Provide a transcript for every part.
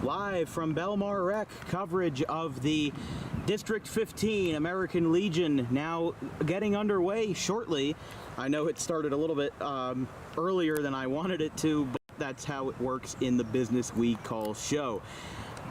Live from Belmar Rec, coverage of the District 15 American Legion now getting underway shortly. I know it started a little bit earlier than I wanted it to, but that's how it works in the business we call show.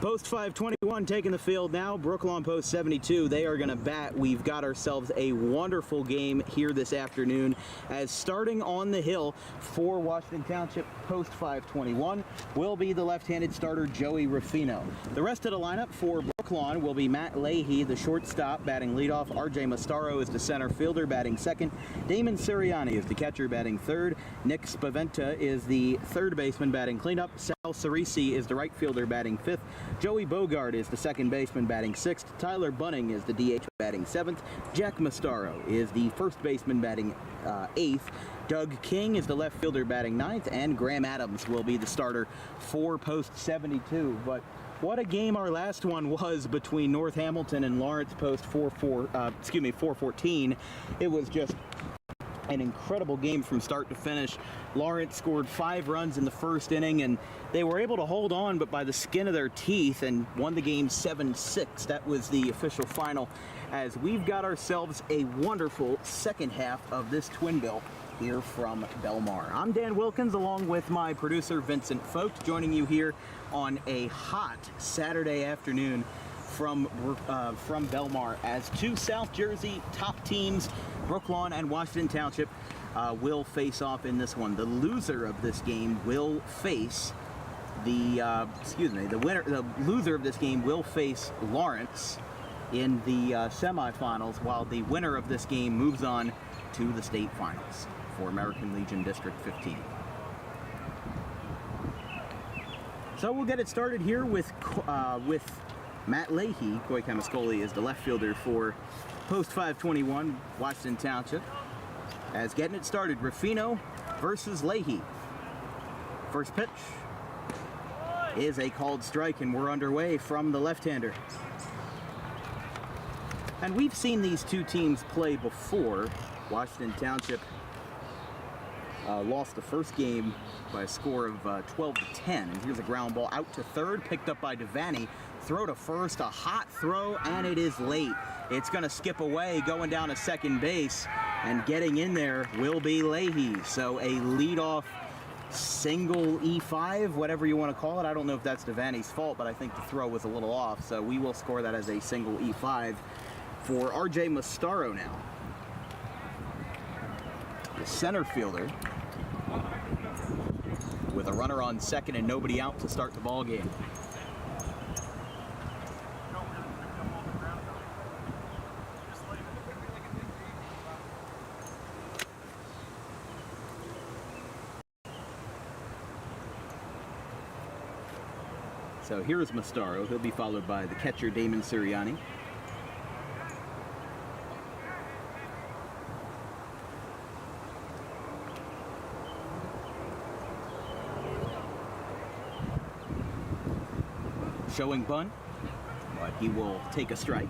Post 521 taking the field now. Brooklawn Post 72, they are going to bat. We've got ourselves a wonderful game here this afternoon, as starting on the hill for Washington Township Post 521 will be the left-handed starter Joey Ruffino. The rest of the lineup for Brooklawn will be Matt Leahy, the shortstop, batting leadoff. RJ Mastaro is the center fielder, batting second. Damon Sirianni is the catcher, batting third. Nick Spaventa is the third baseman, batting cleanup. Sal Cerisi is the right fielder, batting fifth. Joey Bogart is the second baseman, batting sixth. Tyler Bunning is the DH, batting seventh. Jack Mastaro is the first baseman, batting eighth. Doug King is the left fielder, batting ninth. And Graham Adams will be the starter for Post 72. But what a game our last one was between North Hamilton and Lawrence Post 414. It was just an incredible game from start to finish. Lawrence scored 5 runs in the first inning, and they were able to hold on, but by the skin of their teeth, and won the game 7-6. That was the official final, as we've got ourselves a wonderful second half of this twin bill here from Belmar. I'm Dan Wilkins, along with my producer Vincent Folks, joining you here on a hot Saturday afternoon from Belmar, as two South Jersey top teams, Brooklawn and Washington Township, will face off in this one. The loser of this game will face the loser of this game will face Lawrence in the semifinals, while the winner of this game moves on to the state finals for American Legion District 15. So we'll get it started here with Matt Leahy. Coy Camascoli is the left fielder for Post 521, Washington Township. As getting it started, Ruffino versus Leahy. First pitch is a called strike, and we're underway from the left-hander. And we've seen these two teams play before. Washington Township lost the first game by a score of 12-10. And here's a ground ball out to third, picked up by Devaney. Throw to first, a hot throw, and it is late. It's going to skip away, going down to second base, and getting in there will be Leahy. So a leadoff single E5, whatever you want to call it. I don't know if that's Devaney's fault, but I think the throw was a little off, so we will score that as a single E5 for RJ Mastaro now. The center fielder with a runner on second and nobody out to start the ball game. So here's Mastaro. He'll be followed by the catcher, Damon Sirianni. Showing bunt, but he will take a strike.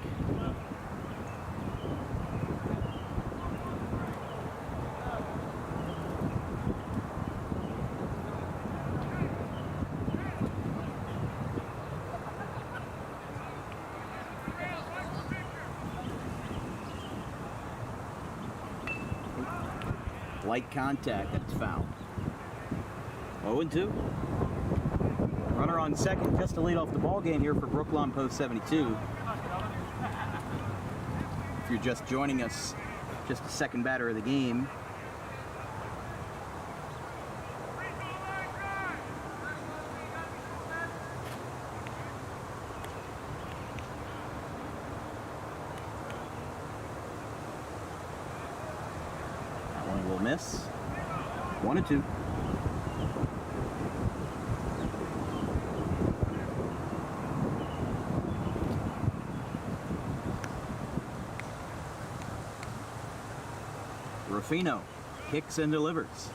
Light contact, that's foul. 0-2. Runner on second, just to lead off the ball game here for Brooklawn Post 72. If you're just joining us, just the second batter of the game. That one will miss. 1-2. Ruffino kicks and delivers.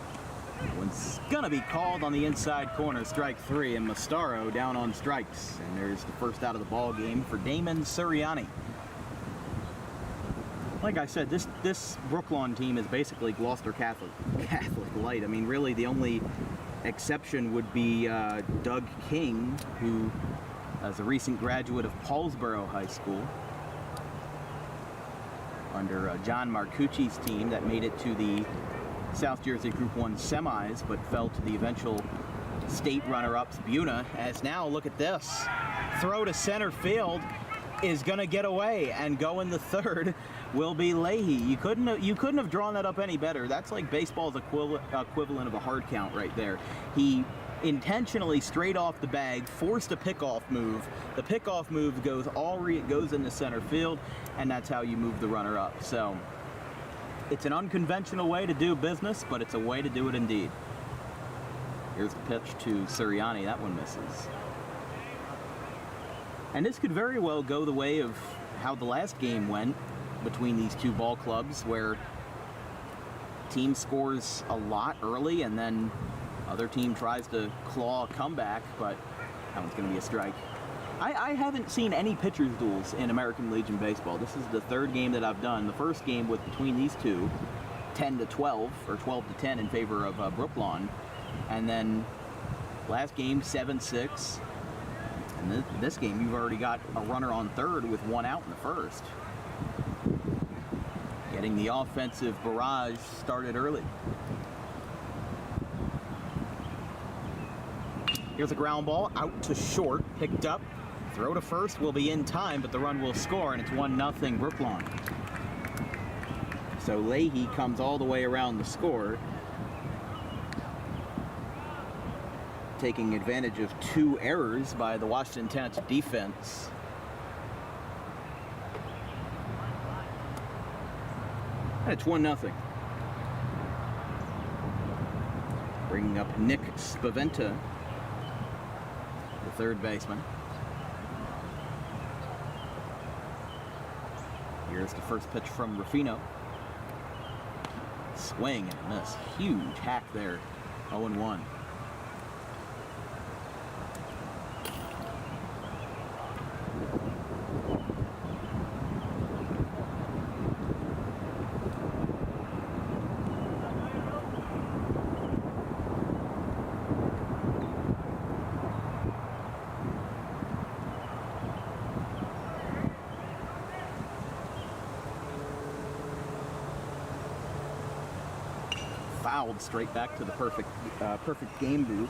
One's gonna be called on the inside corner, strike 3, and Mastaro down on strikes. And there's the first out of the ball game for Damon Sirianni. Like I said, this Brooklawn team is basically Gloucester Catholic light. I mean, really the only exception would be Doug King, who as a recent graduate of Paulsboro High School under John Marcucci's team that made it to the South Jersey Group 1 semis, but fell to the eventual state runner-ups, Buna. As now, look at this. Throw to center field is going to get away, and going the third will be Leahy. You couldn't have drawn that up any better. That's like baseball's equivalent of a hard count right there. He intentionally straight off the bag forced a pickoff move. The pickoff move goes into center field, and that's how you move the runner up. So it's an unconventional way to do business, but it's a way to do it indeed. Here's the pitch to Sirianni. That one misses. And this could very well go the way of how the last game went between these two ball clubs, where team scores a lot early and then other team tries to claw a comeback, but that one's going to be a strike. I haven't seen any pitchers duels in American Legion Baseball. This is the third game that I've done. The first game was between these two, 10-12, or 12-10 in favor of Brooklawn. And then last game, 7-6. And this game, you've already got a runner on third with one out in the first. Getting the offensive barrage started early. Here's a ground ball out to short, picked up. Throw to first will be in time, but the run will score, and it's 1-0 Brooklawn. So Leahy comes all the way around the score, taking advantage of two errors by the Washington Township defense. And it's 1-0. Bringing up Nick Spaventa, the third baseman. Here's the first pitch from Ruffino. Swing and a miss. Huge hack there. 0-1. Fouled straight back to the perfect game booth.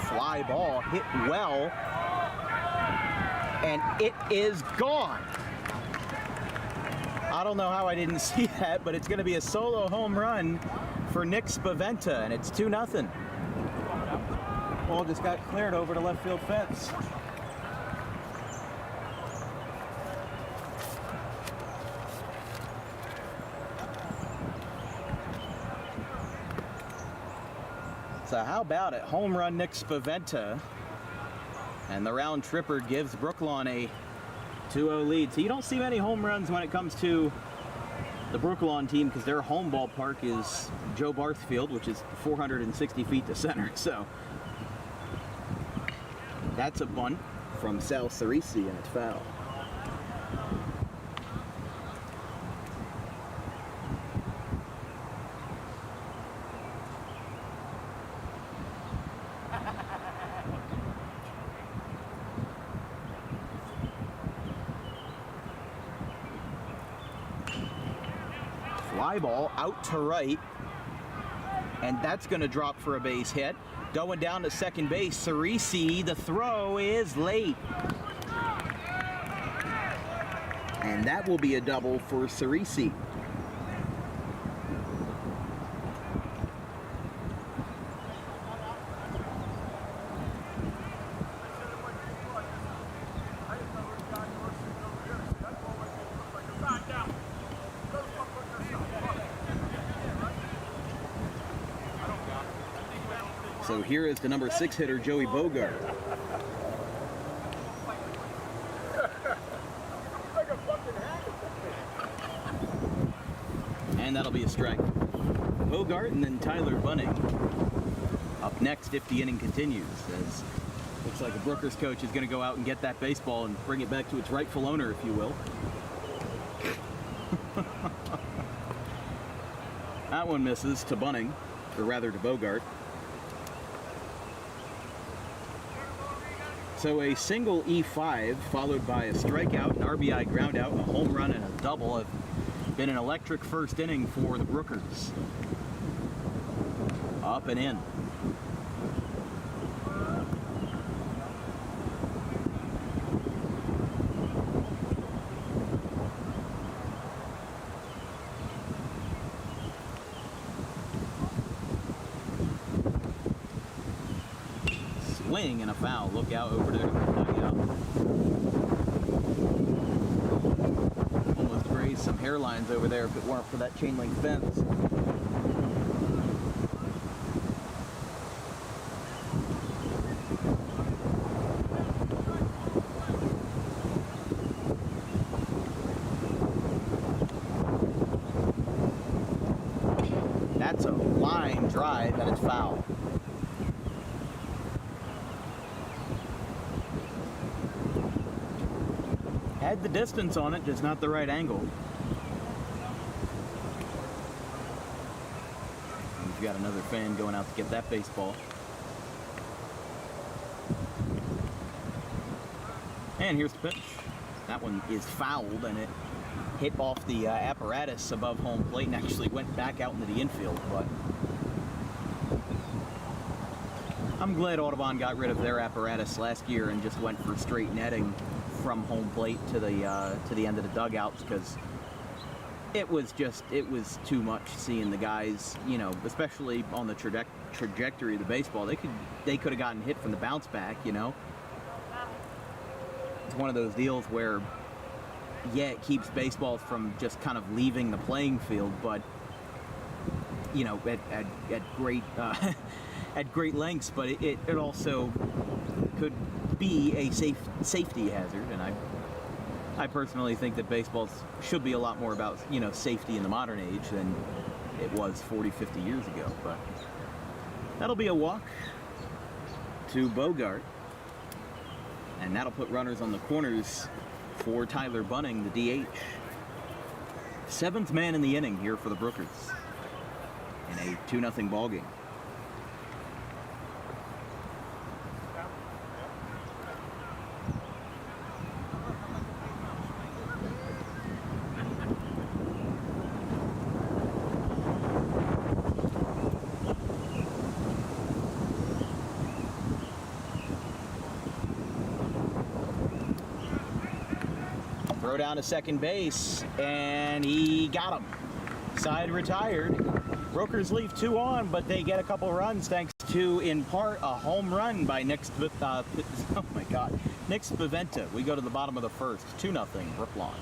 Fly ball hit well, and it is gone. I don't know how I didn't see that, but it's going to be a solo home run for Nick Spaventa, and it's 2-0. Ball just got cleared over the left field fence. So how about it? Home run Nick Spaventa, and the round tripper gives Brooklawn a 2-0 lead. So you don't see many home runs when it comes to the Brooklawn team, because their home ballpark is Joe Barth Field, which is 460 feet to center. So that's a bunt from Sal Cerisi, and it's foul. Fly ball out to right, and that's going to drop for a base hit. Going down to second base, Cerisi, the throw is late. And that will be a double for Cerisi. So here is the number 6 hitter, Joey Bogart. And that'll be a strike. Bogart and then Tyler Bunning. Up next if the inning continues. As looks like a Brookers coach is going to go out and get that baseball and bring it back to its rightful owner, if you will. That one misses to Bunning, or rather to Bogart. So a single E5 followed by a strikeout, an RBI groundout, a home run, and a double have been an electric first inning for the Brookers. Up and in. Swing and a foul. Look out over there. Almost grazed some hairlines over there if it weren't for that chain link fence. That's a line drive and it's foul. Had the distance on it, just not the right angle. We've got another fan going out to get that baseball. And here's the pitch. That one is fouled, and it hit off the apparatus above home plate and actually went back out into the infield. But I'm glad Audubon got rid of their apparatus last year and just went for straight netting from home plate to the end of the dugouts, because it was too much seeing the guys, you know, especially on the trajectory of the baseball. They could have gotten hit from the bounce back, you know. It's one of those deals where, yeah, it keeps baseball from just kind of leaving the playing field, but you know, at great at great lengths. But it also could be a safety hazard, and I personally think that baseball should be a lot more about, you know, safety in the modern age than it was 40, 50 years ago. But that'll be a walk to Bogart, and that'll put runners on the corners for Tyler Bunning, the DH. Seventh man in the inning here for the Brookers in a 2-0 ball game. Throw down to second base, and he got him. Side retired. Brookers leave 2 on, but they get a couple runs thanks to, in part, a home run by Nick Spaventa. We go to the bottom of the first, 2-0 Brooklawn.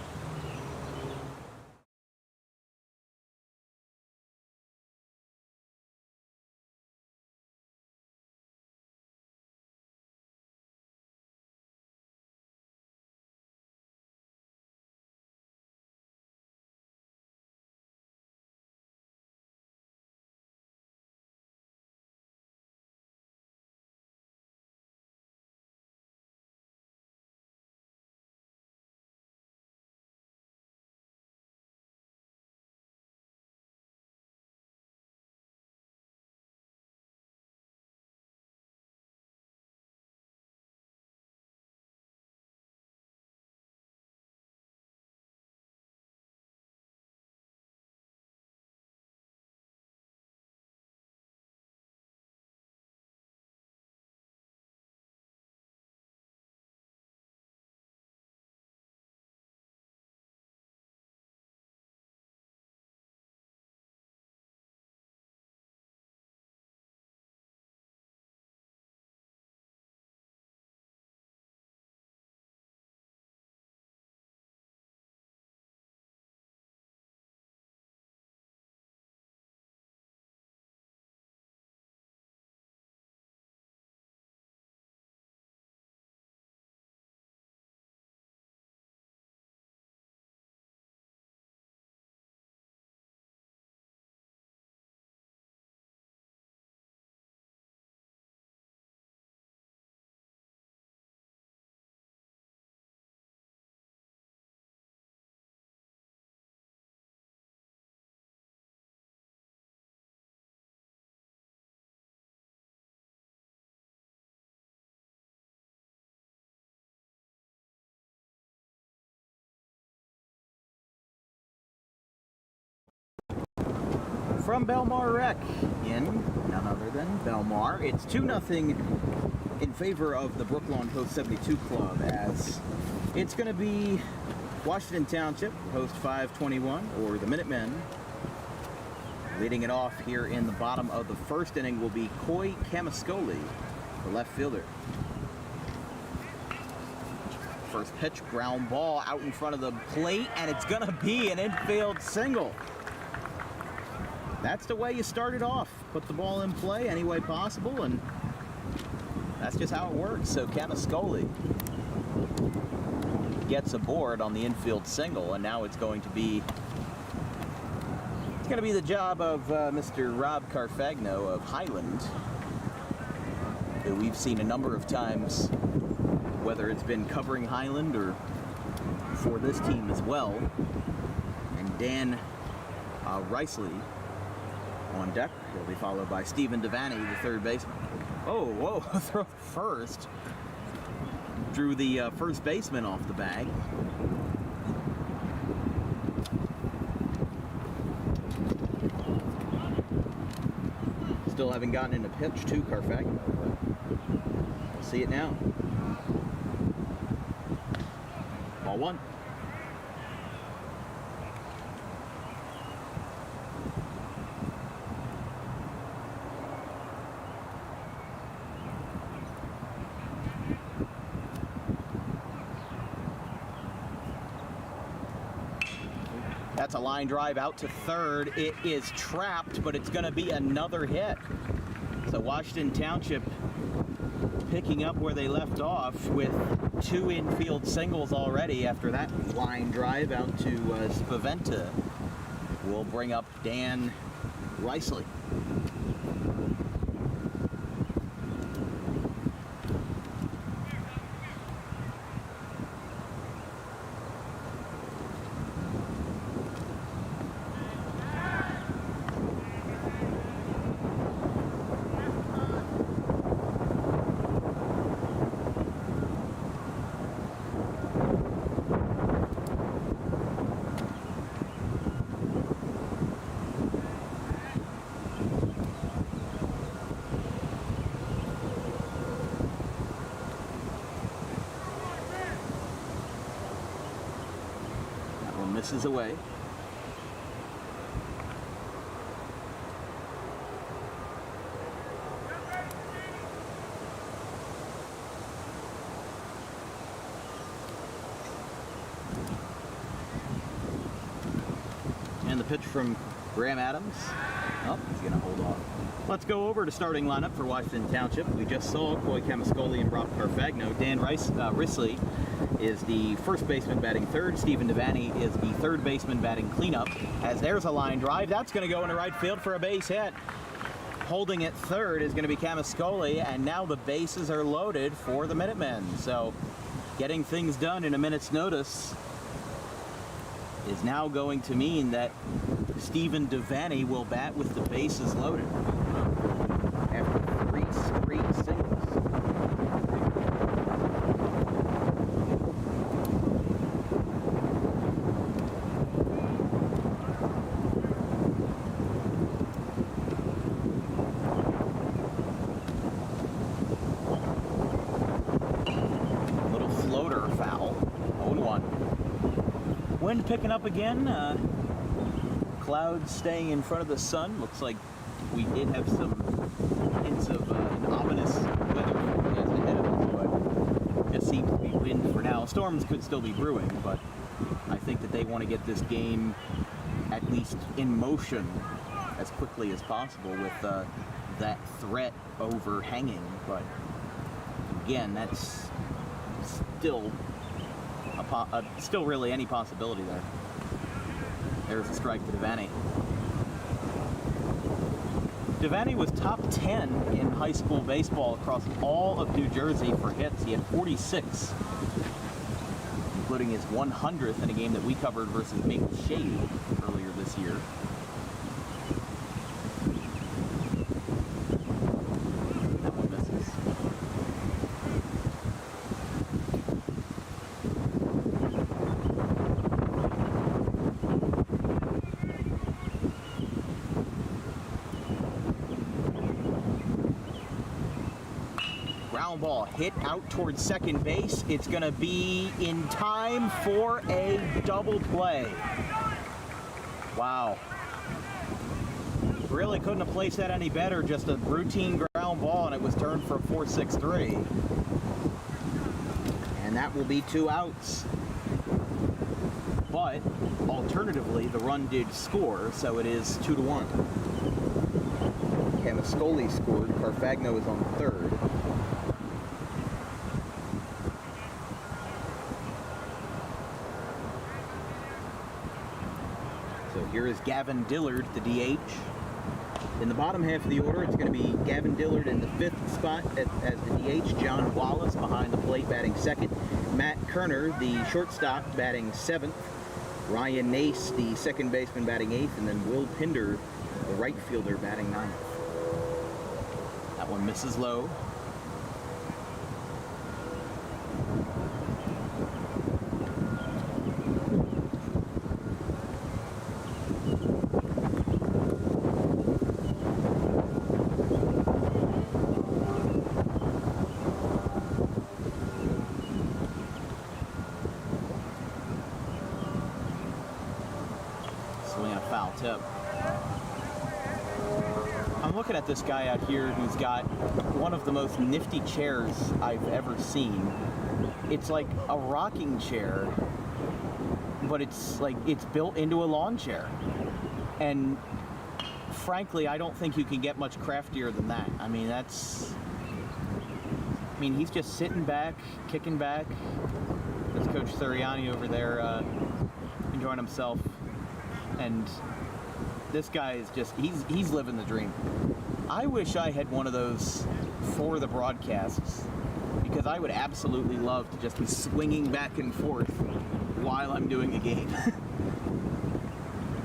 from Belmar Rec in none other than Belmar. It's 2-0 in favor of the Brooklawn Host 72 Club, as it's going to be Washington Township, Host 521, or the Minutemen. Leading it off here in the bottom of the first inning will be Coy Camascoli, the left fielder. First pitch, ground ball out in front of the plate, and it's going to be an infield single. That's the way you start it off. Put the ball in play any way possible, and that's just how it works. So Camascoli gets aboard on the infield single, and now it's going to be the job of Mr. Rob Carfagno of Highland, who we've seen a number of times, whether it's been covering Highland or for this team as well. And Dan Riceley on deck. He'll be followed by Stephen Devaney, the third baseman. Oh, whoa, throw first. Drew the first baseman off the bag. Still haven't gotten into pitch to Carfagno, but we'll see it now. Ball one. That's a line drive out to third. It is trapped, but it's going to be another hit. So Washington Township picking up where they left off with 2 infield singles already after that line drive out to Spaventa. Will bring up Dan Riceley. Misses away. And the pitch from Graham Adams. Oh, he's going to hold off. Let's go over to starting lineup for Washington Township. We just saw Coy Camascoli and Rob Carfagno. Dan Riceley is the first baseman batting third. Stephen Devaney is the third baseman batting cleanup. As there's a line drive, that's going to go into right field for a base hit. Holding it third is going to be Camascoli, and now the bases are loaded for the Minutemen. So getting things done in a minute's notice is now going to mean that Stephen Devaney will bat with the bases loaded after 3 straight singles. Little floater foul, 0-1. Wind picking up again. Clouds staying in front of the sun. Looks like we did have some hints of an ominous weather forecast ahead of us, but it seems to be wind for now. Storms could still be brewing, but I think that they want to get this game at least in motion as quickly as possible with that threat overhanging. But again, that's still really any possibility there. There's a strike to Devaney. Devaney was top 10 in high school baseball across all of New Jersey for hits. He had 46, including his 100th in a game that we covered versus Maple Shade earlier this year. That one misses. ground ball hit out towards second base. It's going to be in time for a double play. Wow. Really couldn't have placed that any better. Just a routine ground ball, and it was turned for a 4-6-3. And that will be 2 outs. But alternatively, the run did score, so it is 2-1. Camascoli scored. Carfagno is on third. So here is Gavin Dillard, the DH. In the bottom half of the order, it's going to be Gavin Dillard in the 5th spot as the DH. John Wallace behind the plate batting 2nd. Matt Kerner, the shortstop, batting 7th. Ryan Nace, the 2nd baseman, batting 8th. And then Will Pinder, the right fielder, batting 9th. That one misses low. Swing and a foul tip. I'm looking at this guy out here who's got one of the most nifty chairs I've ever seen. It's like a rocking chair, but it's built into a lawn chair. And frankly, I don't think you can get much craftier than that. I mean, he's just sitting back, kicking back. There's Coach Suriani over there enjoying himself. And this guy is just, he's living the dream. I wish I had one of those for the broadcasts, because I would absolutely love to just be swinging back and forth while I'm doing a game.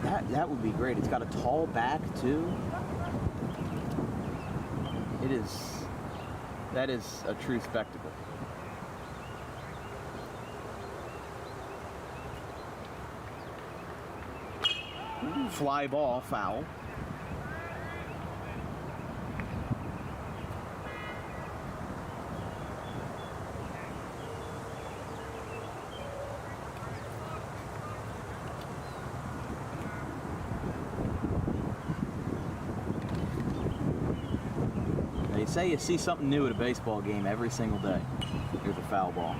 That would be great. It's got a tall back too. That is a true spectacle. Fly ball, foul. They say you see something new at a baseball game every single day. Here's a foul ball.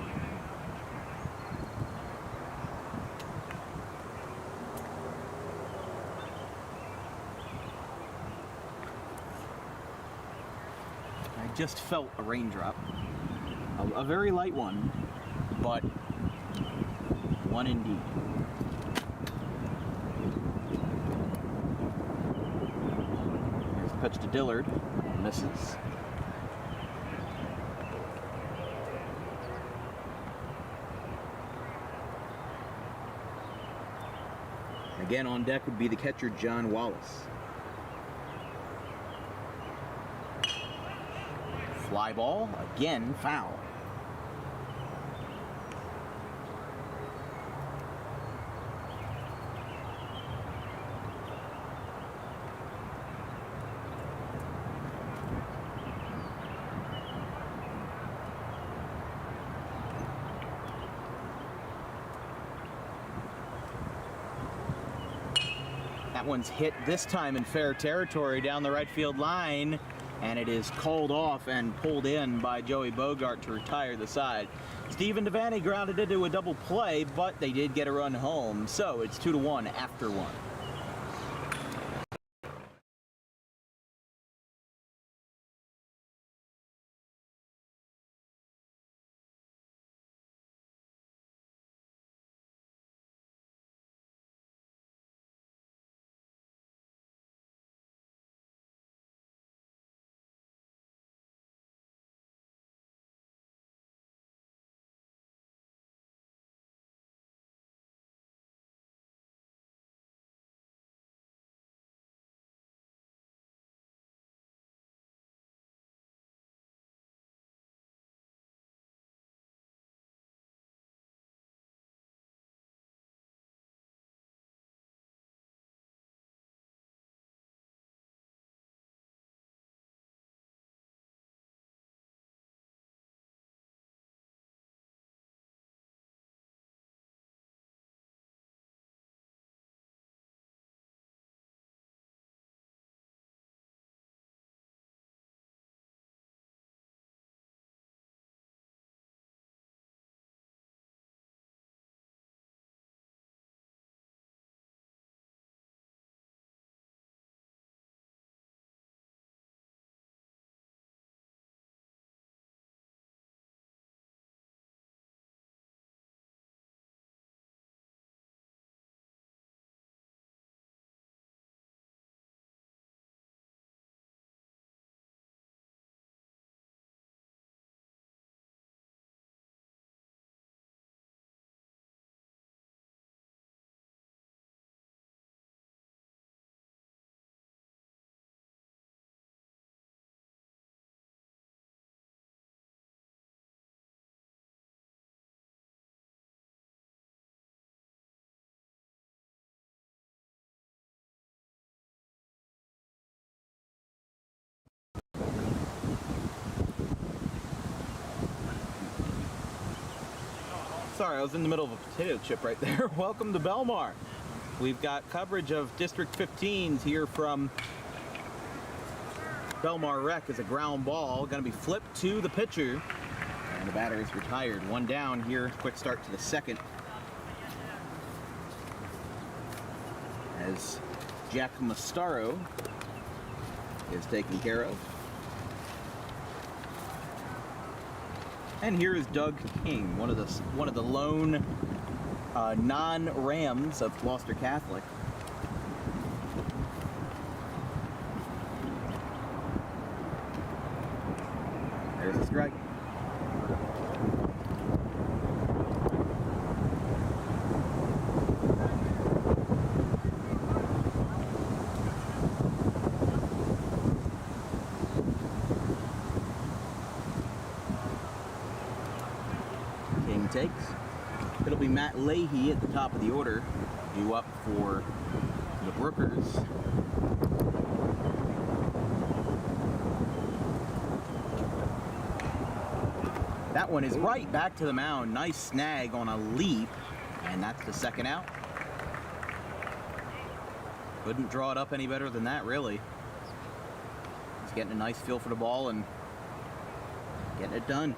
I just felt a raindrop. A very light one, but one indeed. Here's the pitch to Dillard. Misses. Again on deck would be the catcher, John Wallace. Fly ball, again foul. That one's hit this time in fair territory down the right field line, and it is called off and pulled in by Joey Bogart to retire the side. Stephen Devaney grounded into a double play, but they did get a run home, so it's 2-1 after one. Sorry, I was in the middle of a potato chip right there. Welcome to Belmar. We've got coverage of District 15s here from Belmar Rec as a ground ball. Going to be flipped to the pitcher. And the batter is retired. One down here. Quick start to the second. As Jack Mastaro is taken care of. And here is Doug King, one of the lone non-Rams of Gloucester Catholic. There's a strike. King takes. It'll be Matt Leahy at the top of the order, due up for the Brookers. That one is right back to the mound. Nice snag on a leap, and that's the second out. Couldn't draw it up any better than that, really. He's getting a nice feel for the ball and getting it done.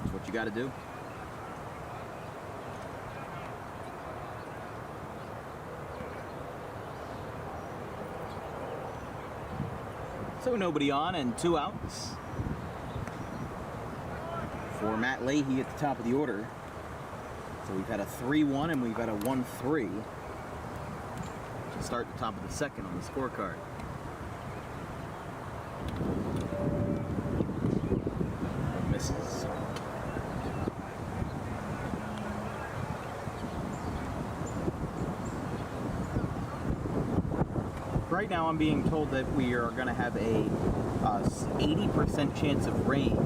That's what you got to do. So nobody on and 2 outs for Matt Leahy at the top of the order. So we've had a 3-1 and we've had a 1-3 to start the top of the second on the scorecard. Misses. Right now I'm being told that we are going to have a 80% chance of rain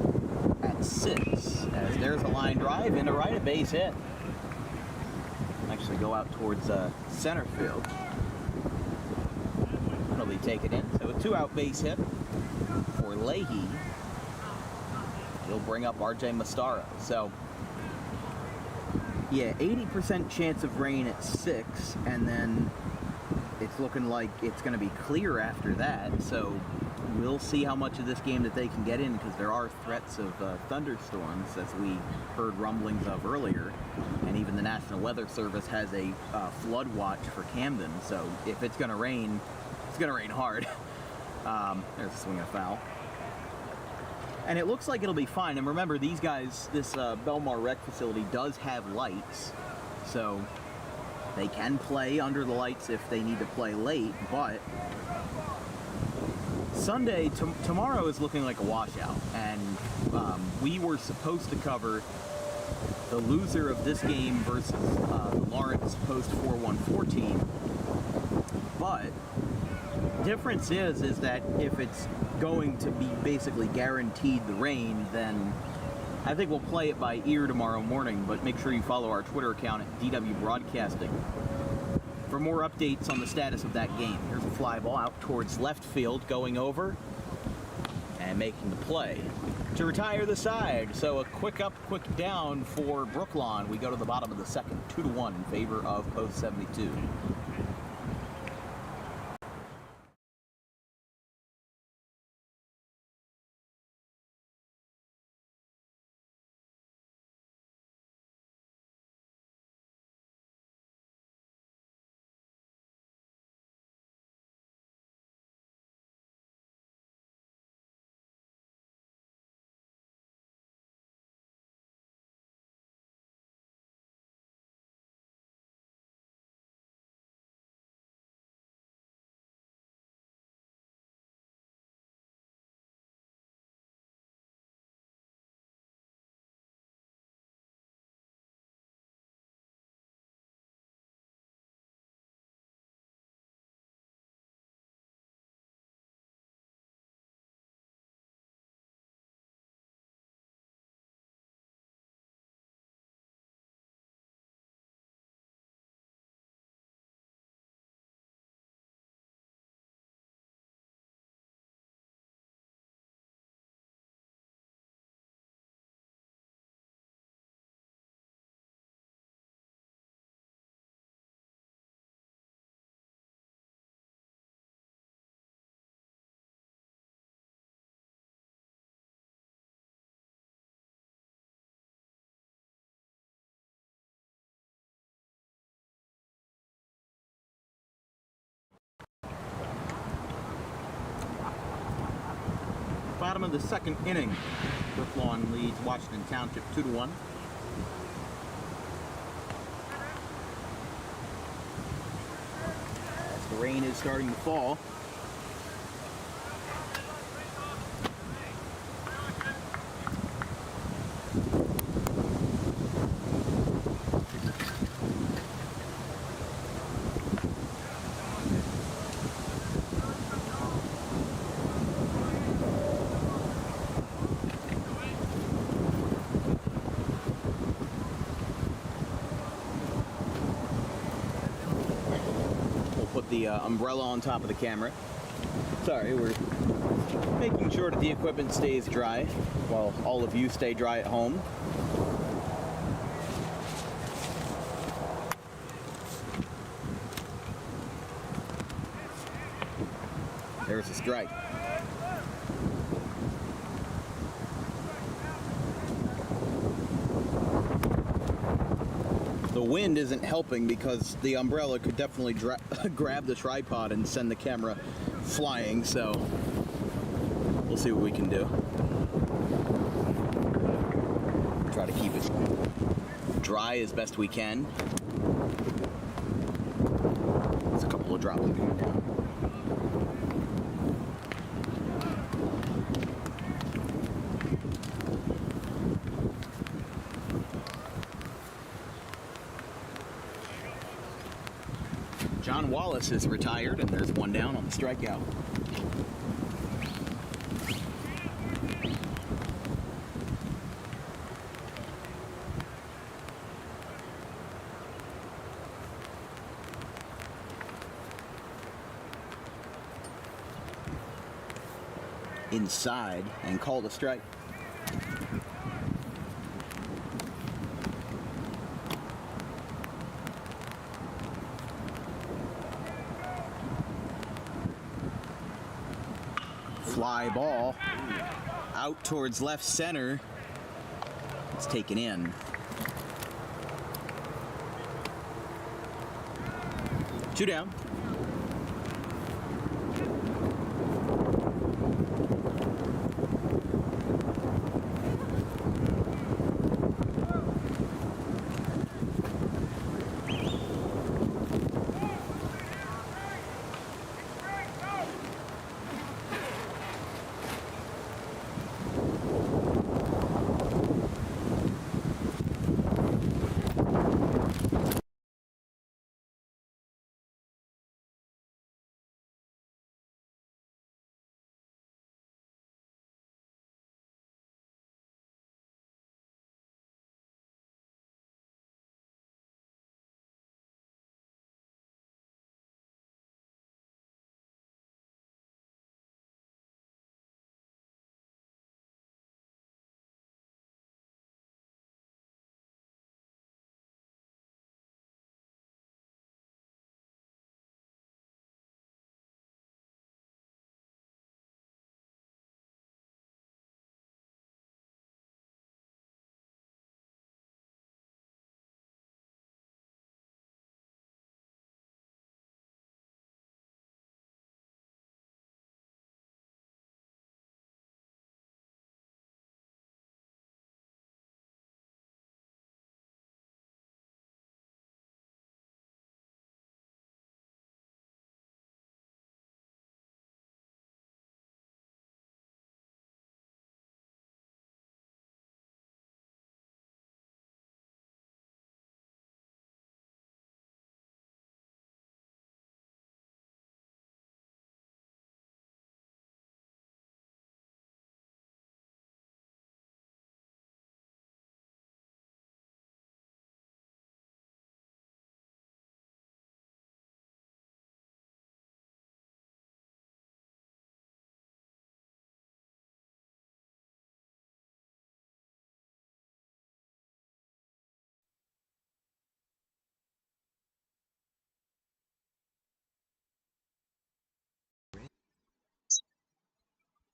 at 6, as there's a line drive into right, a base hit. Actually go out towards center field. That'll be taken in. So a 2-out base hit for Leahy. He'll bring up RJ Mastaro. So yeah, 80% chance of rain at 6, and then it's looking like it's going to be clear after that, so we'll see how much of this game that they can get in, because there are threats of thunderstorms, as we heard rumblings of earlier, and even the National Weather Service has a flood watch for Camden, so if it's going to rain, it's going to rain hard. There's a swing and a foul. And it looks like it'll be fine, and remember, these guys, this Belmar Rec facility does have lights, so they can play under the lights if they need to play late, but Sunday, tomorrow is looking like a washout, and we were supposed to cover the loser of this game versus the Lawrence Post 4-1-14, but difference is that if it's going to be basically guaranteed the rain, then I think we'll play it by ear tomorrow morning, but make sure you follow our Twitter account at DW Broadcasting for more updates on the status of that game. Here's a fly ball out towards left field, going over and making the play to retire the side. So a quick up, quick down for Brooklawn. We go to the bottom of the second, 2-1 in favor of Post 72. bottom of the second inning. Brooklawn leads Washington Township 2-1. As the rain is starting to fall. Put the umbrella on top of the camera. Sorry, we're making sure that the equipment stays dry while all of you stay dry at home. There's a strike. The wind isn't helping because the umbrella could definitely grab the tripod and send the camera flying, so we'll see what we can do. Try to keep it dry as best we can. There's a couple of droplets coming down. John Wallace is retired, and there's one down on the strikeout. Inside and called a strike. Fly ball out towards left center. It's taken in. 2 down.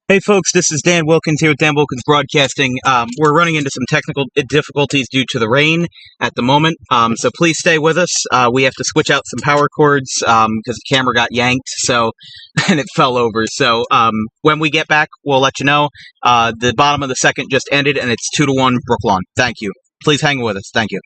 Hey folks, this is Dan Wilkins here with Dan Wilkins Broadcasting. We're running into some technical difficulties due to the rain at the moment, so please stay with us. We have to switch out some power cords because the camera got yanked, and it fell over. So when we get back, we'll let you know. The bottom of the second just ended, and it's 2-1 Brooklawn. Thank you. Please hang with us. Thank you.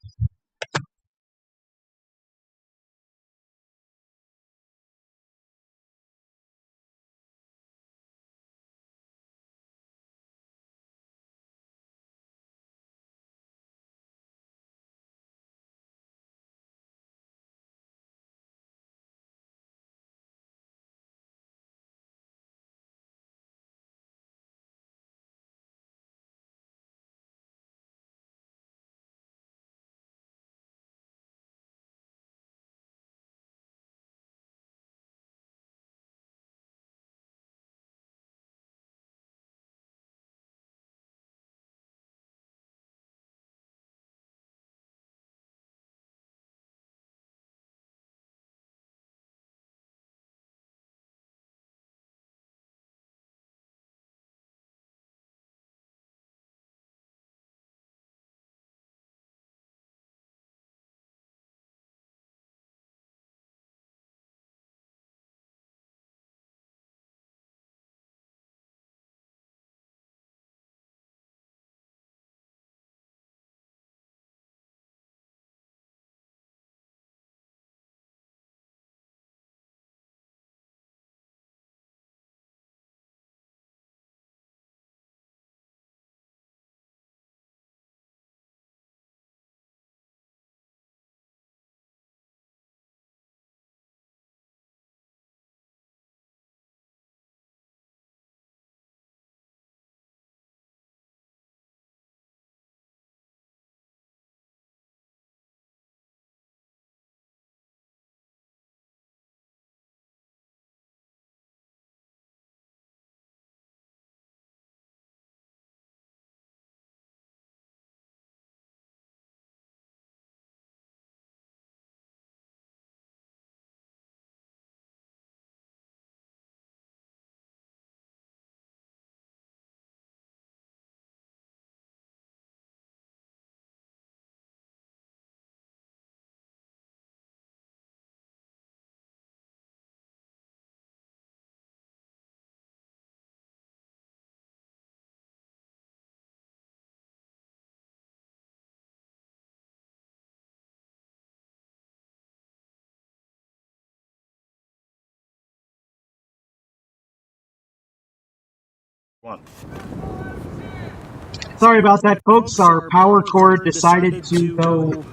Sorry about that, folks. Our power cord decided to go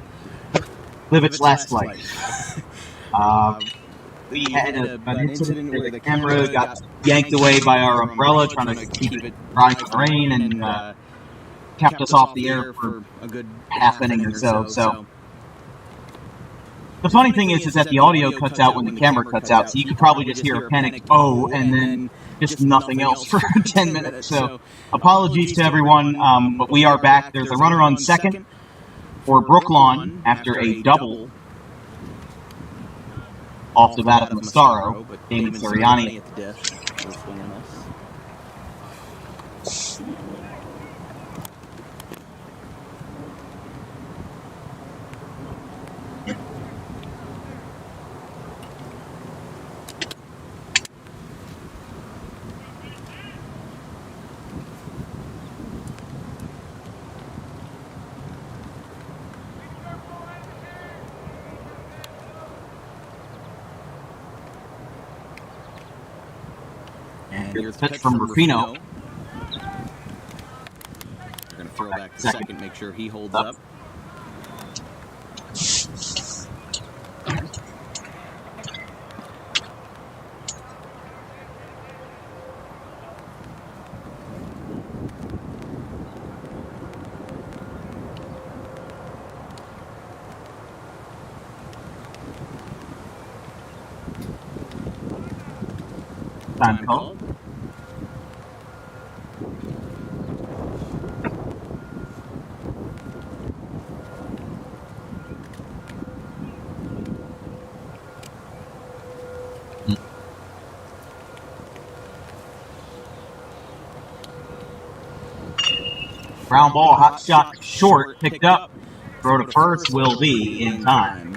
live its last life. We had an incident where the camera got yanked away by our umbrella trying to keep it dry from the rain and kept us off the air for a good half inning or so. So the funny thing is that the audio cuts out when the camera cuts out, so you could probably just hear a panicked "oh" and then just nothing else for 10 minutes. So apologies to everyone, but we are back. There's a runner on second for Brooklawn after a double off the bat of Massaro, but Damon Sirianni at the dish. And here's the pitch from Rufino. They're going to throw back to second, make sure he holds up. Time call. Ground ball, hot shot, short, picked up. Throw to first will be in time.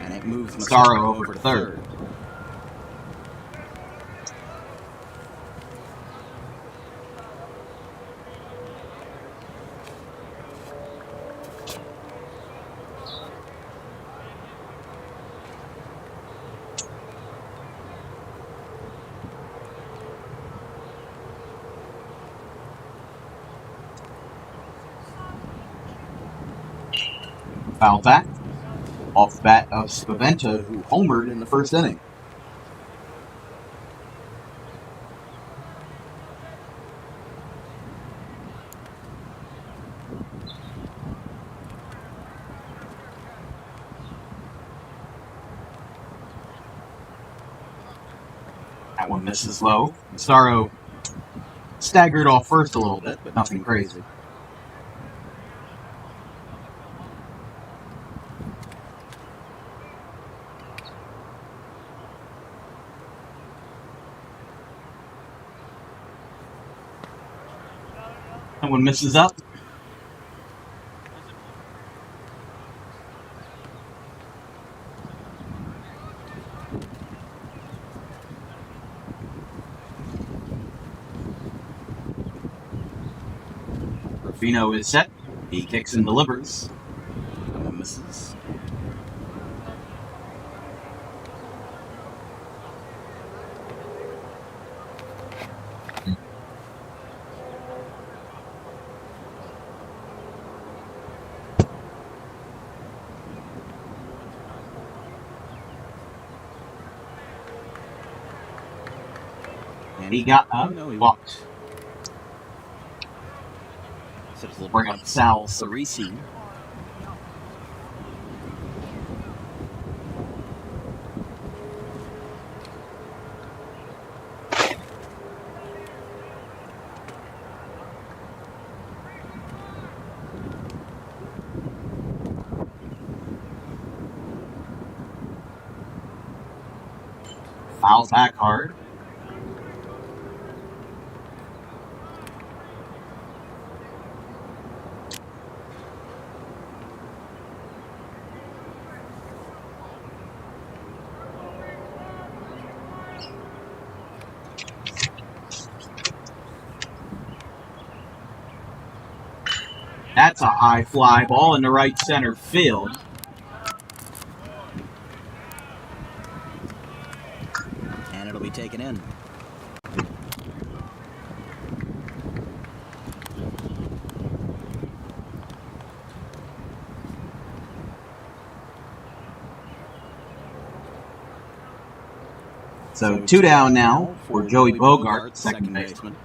And it moves Massaro over to third. Foul back. Off the bat of Spaventa, who homered in the first inning. That one misses low. Massaro staggered off first a little bit, but nothing crazy. That one misses up. Rufino is set. He kicks and delivers. That one misses. And he got up. No, he walked. Bring up Sal Cerisi. Fouls back hard. That's a high fly ball in the right center field. And it'll be taken in. So 2 down now for Joey Bogart, second baseman.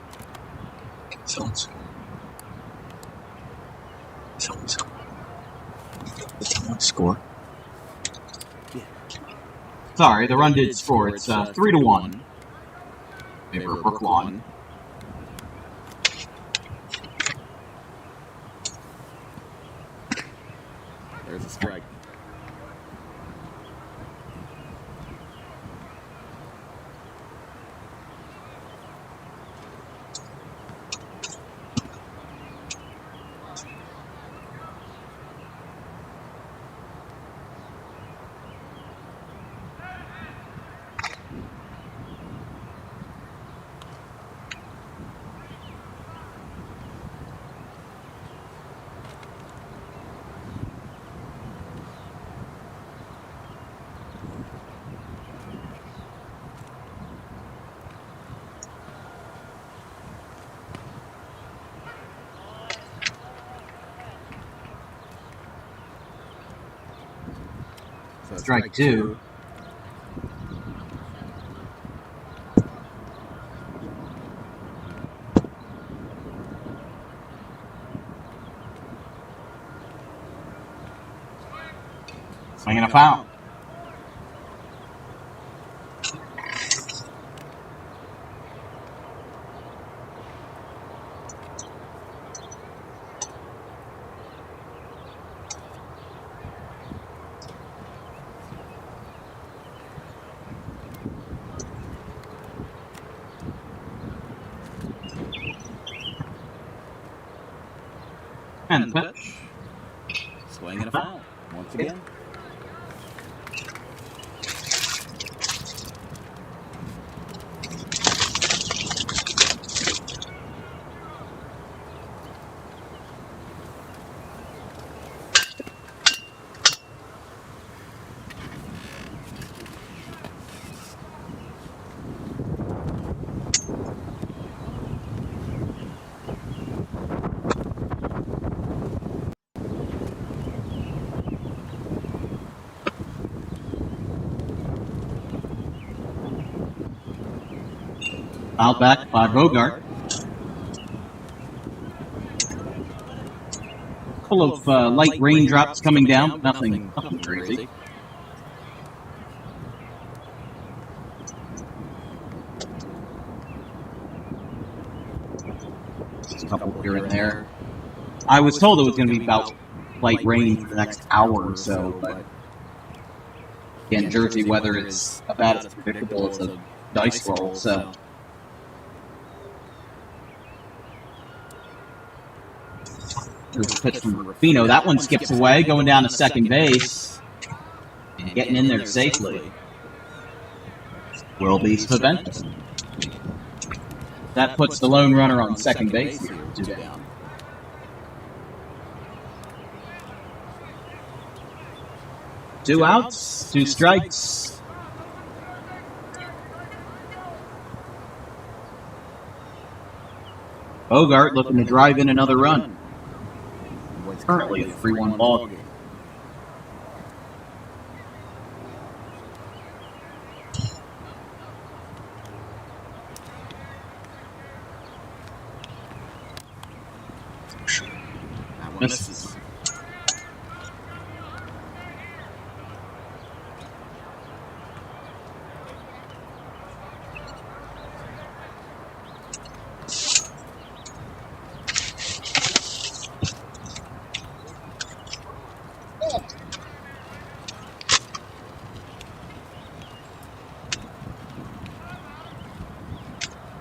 Score. Sorry, the run did score. It's 3-1. Favor of Brooklawn. There's a strike. So Strike 2. Swinging a foul. And the pitch. Swing and a foul. Once again. Fouled back by Bogart. Full of light raindrops coming down, nothing crazy. Just a couple here and there. I was told it was going to be about light rain for the next hour or so, but again, Jersey weather is about as predictable as a dice roll, so. There's a pitch from Ruffino. That one skips away, going down to second base and getting in there safely. Will be Spaventa. That puts the lone runner on second base here. 2 down. Two outs, 2 strikes. Bogart looking to drive in another run. Currently a 3-1 ball game. That one misses.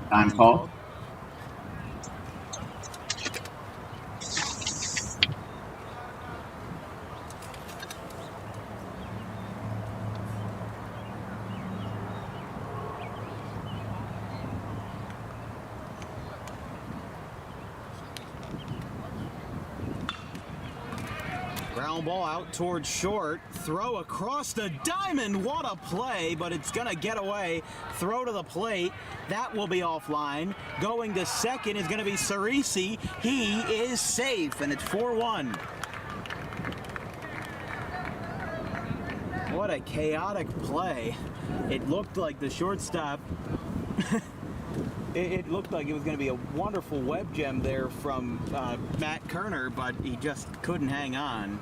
Time call. Ground ball out towards short. Throw across the diamond. What a play, but it's going to get away. Throw to the plate. That will be offline. Going to second is going to be Cerisi. He is safe, and it's 4-1. What a chaotic play. It looked like the shortstop... It looked like it was going to be a wonderful web gem there from Matt Kerner, but he just couldn't hang on.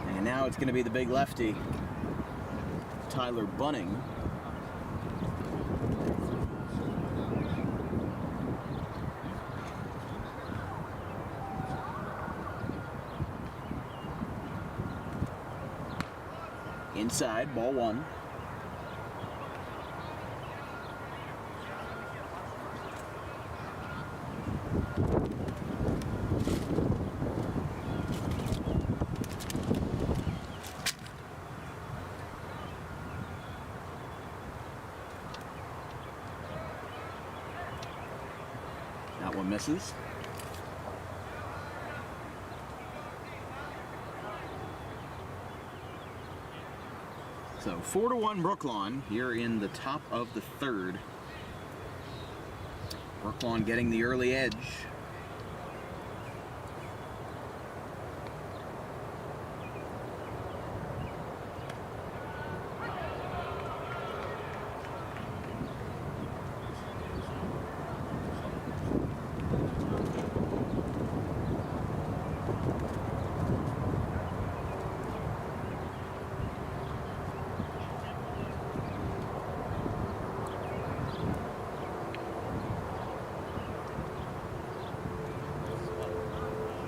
And now it's going to be the big lefty, Tyler Bunning. Inside, ball 1. That one misses. So 4-1 Brooklawn here in the top of the 3rd. Brooklawn getting the early edge.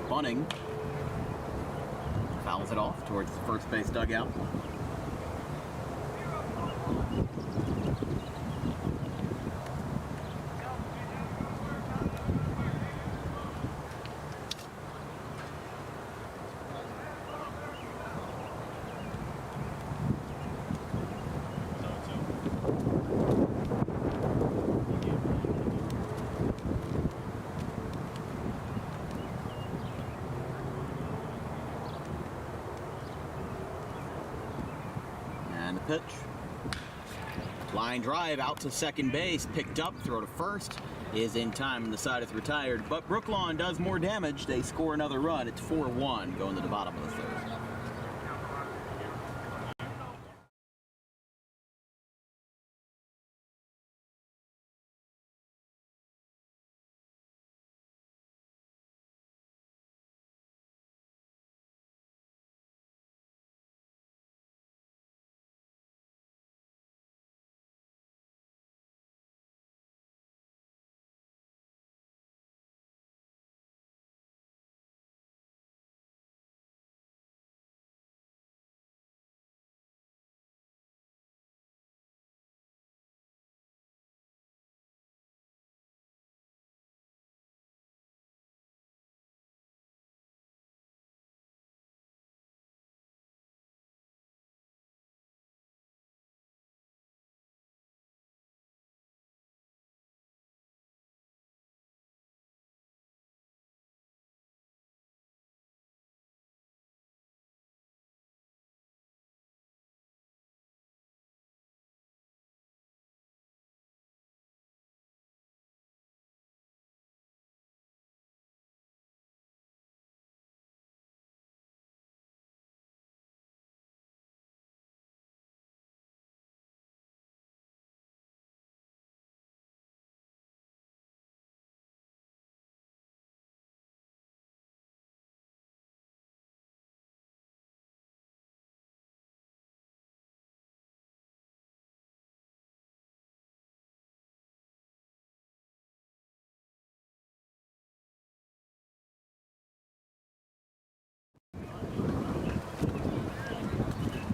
Bunning. Foul fouls it off towards the first base dugout. And the pitch. Line drive out to second base, picked up, throw to first, is in time, and the side is retired. But Brooklawn does more damage. They score another run. It's 4-1 going to the bottom of the third.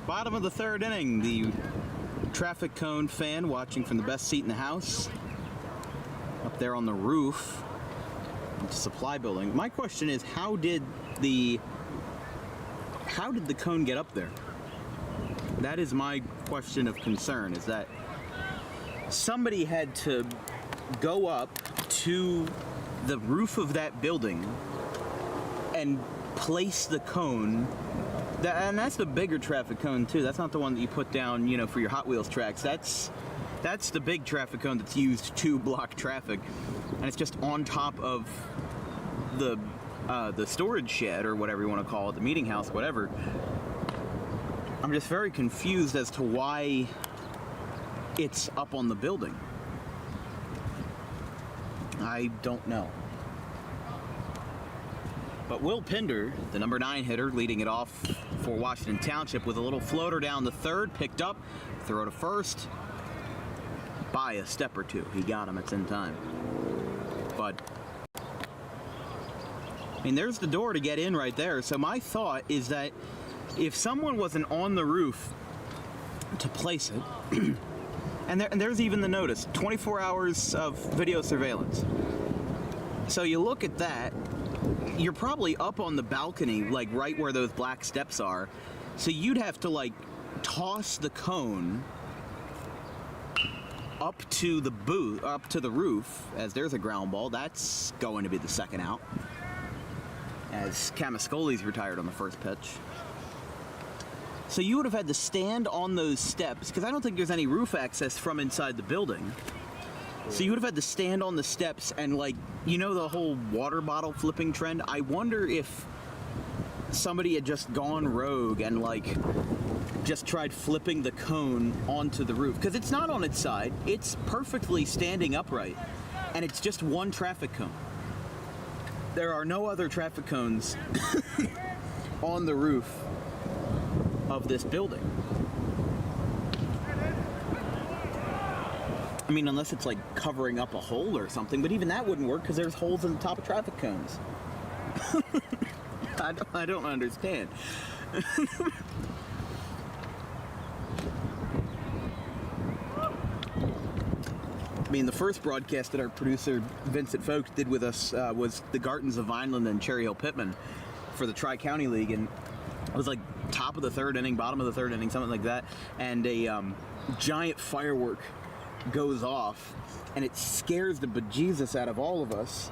Bottom of the third inning, the traffic cone fan watching from the best seat in the house, up there on the roof of the supply building. My question is, how did the cone get up there? That is my question of concern, is that somebody had to go up to the roof of that building and place the cone. And that's the bigger traffic cone too. That's not the one that you put down, you know, for your Hot Wheels tracks. That's the big traffic cone that's used to block traffic, and it's just on top of the storage shed or whatever you want to call it, the meeting house, whatever. I'm just very confused as to why it's up on the building. I don't know. But Will Pinder, the number 9 hitter, leading it off for Washington Township with a little floater down the third, picked up, throw to first, by a step or two. He got him, it's in time. But, I mean, there's the door to get in right there. So my thought is that if someone wasn't on the roof to place it, and there's even the notice, 24 hours of video surveillance. So you look at that, you're probably up on the balcony, like right where those black steps are. So you'd have to like toss the cone up to the booth, up to the roof, as there's a ground ball. That's going to be the second out, as Camascoli's retired on the first pitch. So you would have had to stand on those steps, because I don't think there's any roof access from inside the building. So you would have had to stand on the steps and, like, you know, the whole water bottle flipping trend? I wonder if somebody had just gone rogue and, like, just tried flipping the cone onto the roof. Because it's not on its side. It's perfectly standing upright. And it's just one traffic cone. There are no other traffic cones on the roof of this building. I mean, unless it's like covering up a hole or something, but even that wouldn't work because there's holes in the top of traffic cones. I don't understand. I mean, the first broadcast that our producer Vincent Folks did with us was the Gardens of Vineland and Cherry Hill Pittman for the Tri-County League, and it was like top of the third inning, bottom of the third inning, something like that, and a giant firework goes off, and it scares the bejesus out of all of us.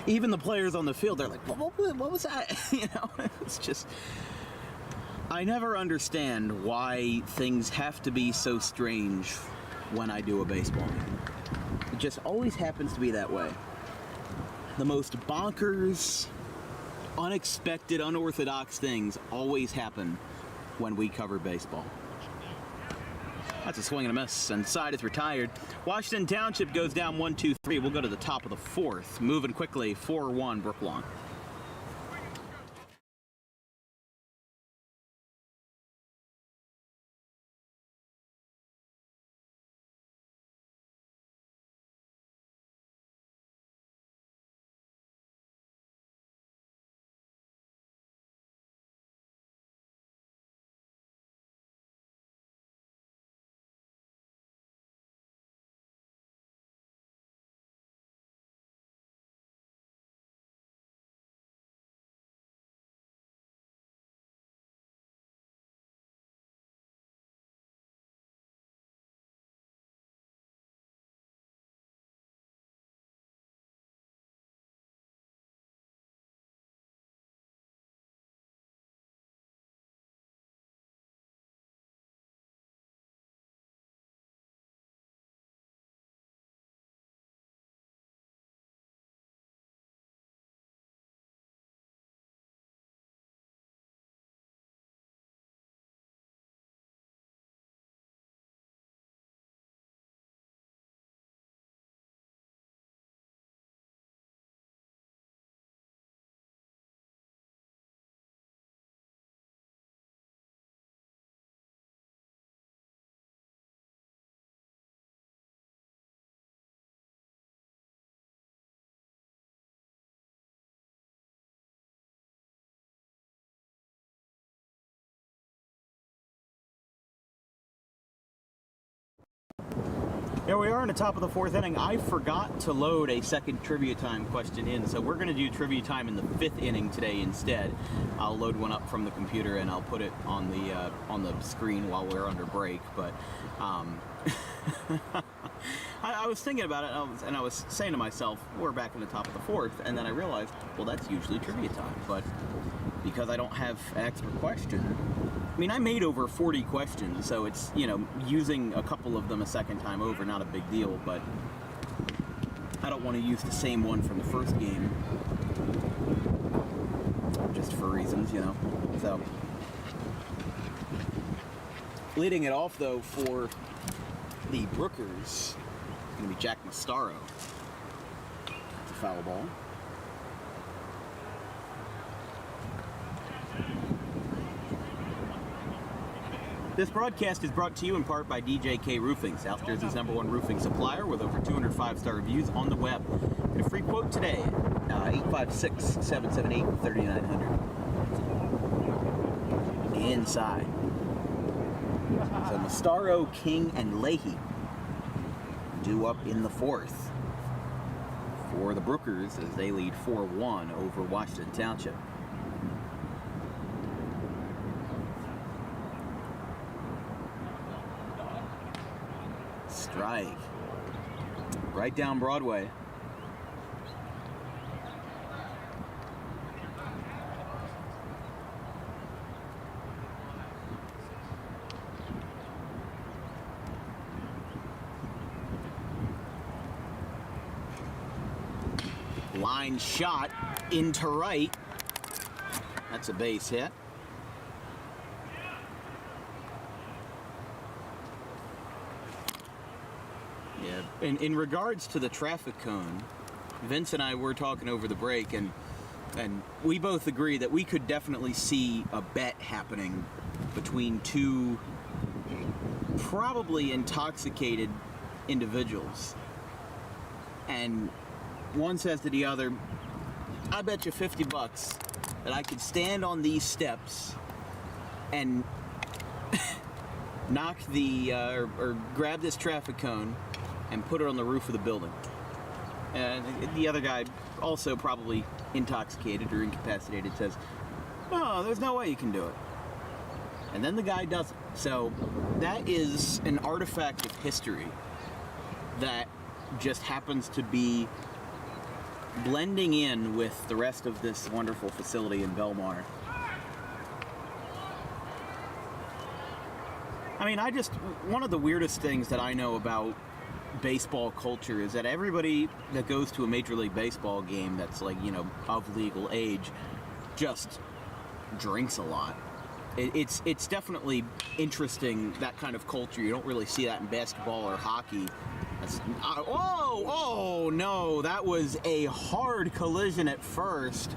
Even the players on the field, they're like, what was that? You know, it's just... I never understand why things have to be so strange when I do a baseball game. It just always happens to be that way. The most bonkers, unexpected, unorthodox things always happen when we cover baseball. That's a swing and a miss, and side is retired. Washington Township goes down 1-2-3. We'll go to the top of the fourth. Moving quickly, 4-1 Brooklawn. Here we are in the top of the fourth inning. I forgot to load a second trivia time question in, so we're going to do trivia time in the fifth inning today instead. I'll load one up from the computer and I'll put it on the screen while we're under break. But I was thinking about it, and I was saying to myself, we're back in the top of the fourth, and then I realized, well, that's usually trivia time, but because I don't have an extra question. I mean, I made over 40 questions, so it's, you know, using a couple of them a second time over, not a big deal, but I don't want to use the same one from the first game, just for reasons, you know, so. Leading it off, though, for the Brookers, is going to be Jack Mastaro. It's a foul ball. This broadcast is brought to you in part by DJK Roofing, South Jersey's #1 roofing supplier with over 200 5-star reviews on the web. Get a free quote today, 856-778-3900. Inside. So Mastaro, King, and Leahy due up in the fourth for the Brookers as they lead 4-1 over Washington Township. Strike. Right down Broadway. Line shot into right. That's a base hit. In regards to the traffic cone, Vince and I were talking over the break, and we both agree that we could definitely see a bet happening between two probably intoxicated individuals. And one says to the other, I bet you $50 that I could stand on these steps and knock the or grab this traffic cone and put it on the roof of the building. And the other guy, also probably intoxicated or incapacitated, says, "Oh, there's no way you can do it." And then the guy does it. So that is an artifact of history that just happens to be blending in with the rest of this wonderful facility in Belmar. I mean, one of the weirdest things that I know about baseball culture is that everybody that goes to a Major League Baseball game that's like, of legal age just drinks a lot. It's definitely interesting, that kind of culture. You don't really see that in basketball or hockey. Oh no, that was a hard collision at first.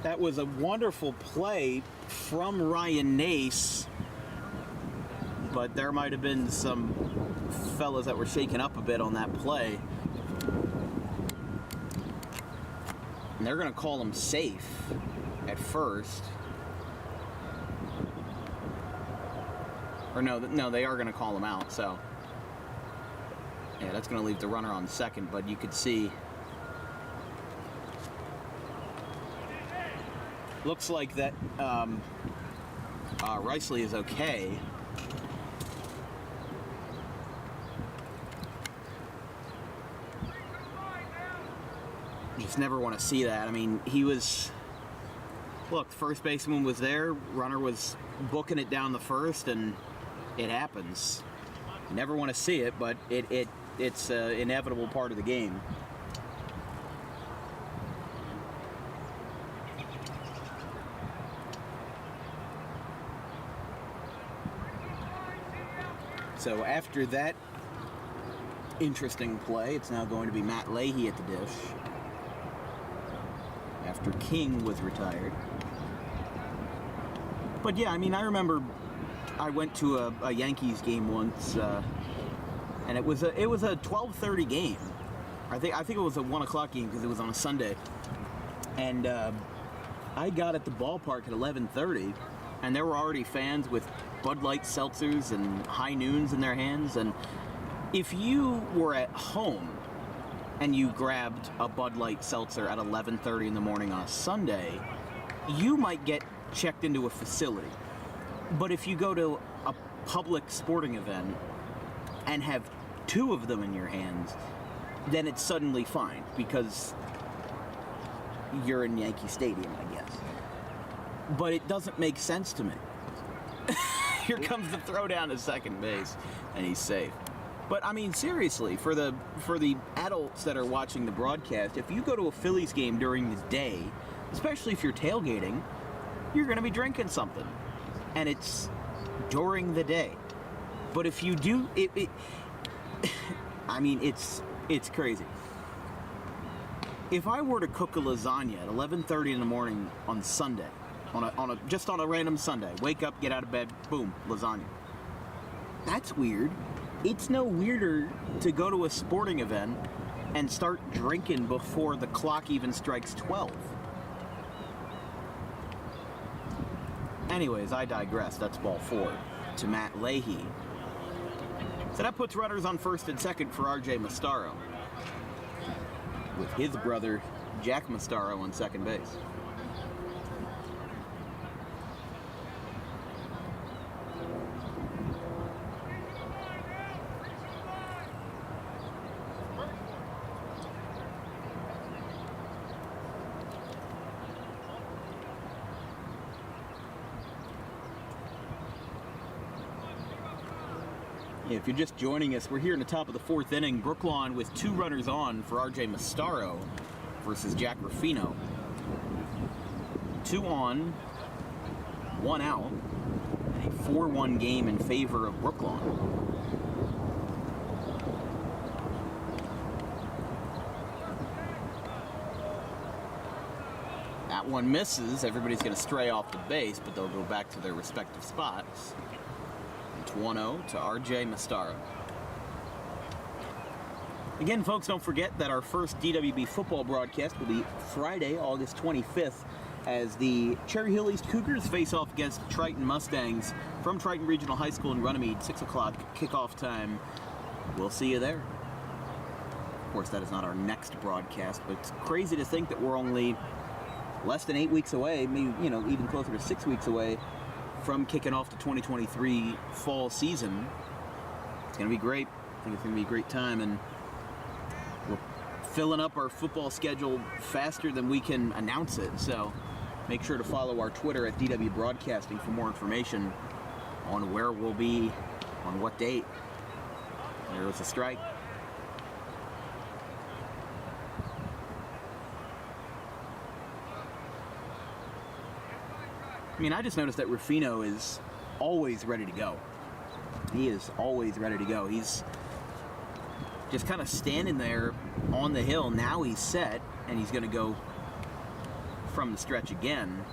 That was a wonderful play from Ryan Nace, but there might have been some fellas that were shaken up a bit on that play. And they're going to call him safe at first. Or no, they are going to call him out, so. Yeah, that's going to leave the runner on second, but you could see. Looks like that Riceley is okay. Just never want to see that. I mean, look, the first baseman was there, runner was booking it down the first, and it happens. You never want to see it, but it's an inevitable part of the game. So after that interesting play, it's now going to be Matt Leahy at the dish, after King was retired. But yeah, I mean, I remember I went to a Yankees game once, and it was a 12:30 game. I think it was a 1 o'clock game because it was on a Sunday. And I got at the ballpark at 11:30, and there were already fans with Bud Light seltzers and High Noons in their hands. And if you were at home and you grabbed a Bud Light seltzer at 11:30 in the morning on a Sunday, you might get checked into a facility. But if you go to a public sporting event and have two of them in your hands, then it's suddenly fine because you're in Yankee Stadium, I guess. But it doesn't make sense to me. Here comes the throw down to second base, and he's safe. But I mean, seriously, for the adults that are watching the broadcast, if you go to a Phillies game during the day, especially if you're tailgating, you're going to be drinking something, and it's during the day. But if you do, I mean, it's crazy. If I were to cook a lasagna at 11:30 in the morning on Sunday, just on a random Sunday, wake up, get out of bed, boom, lasagna. That's weird. It's no weirder to go to a sporting event and start drinking before the clock even strikes 12. Anyways, I digress. That's ball 4 to Matt Leahy. So that puts runners on first and second for RJ Mastaro, with his brother Jack Mastaro on second base. If you're just joining us, we're here in the top of the 4th inning. Brooklawn with 2 runners on for RJ Mastaro versus Jack Ruffino. 2 on, 1 out. A 4-1 game in favor of Brooklawn. That one misses. Everybody's going to stray off the base, but they'll go back to their respective spots. It's 1-0 to RJ Mastaro. Again, folks, don't forget that our first DWB football broadcast will be Friday, August 25th as the Cherry Hill East Cougars face off against Triton Mustangs from Triton Regional High School in Runnymede. 6 o'clock kickoff time. We'll see you there. Of course, that is not our next broadcast, but it's crazy to think that we're only less than 8 weeks away, maybe, even closer to 6 weeks away from kicking off the 2023 fall season. It's going to be great. I think it's going to be a great time, and we're filling up our football schedule faster than we can announce it. So make sure to follow our Twitter at DW Broadcasting for more information on where we'll be on what date. There was a strike. I just noticed that Rufino is always ready to go. He is always ready to go. He's just kind of standing there on the hill. Now he's set, and he's going to go from the stretch again.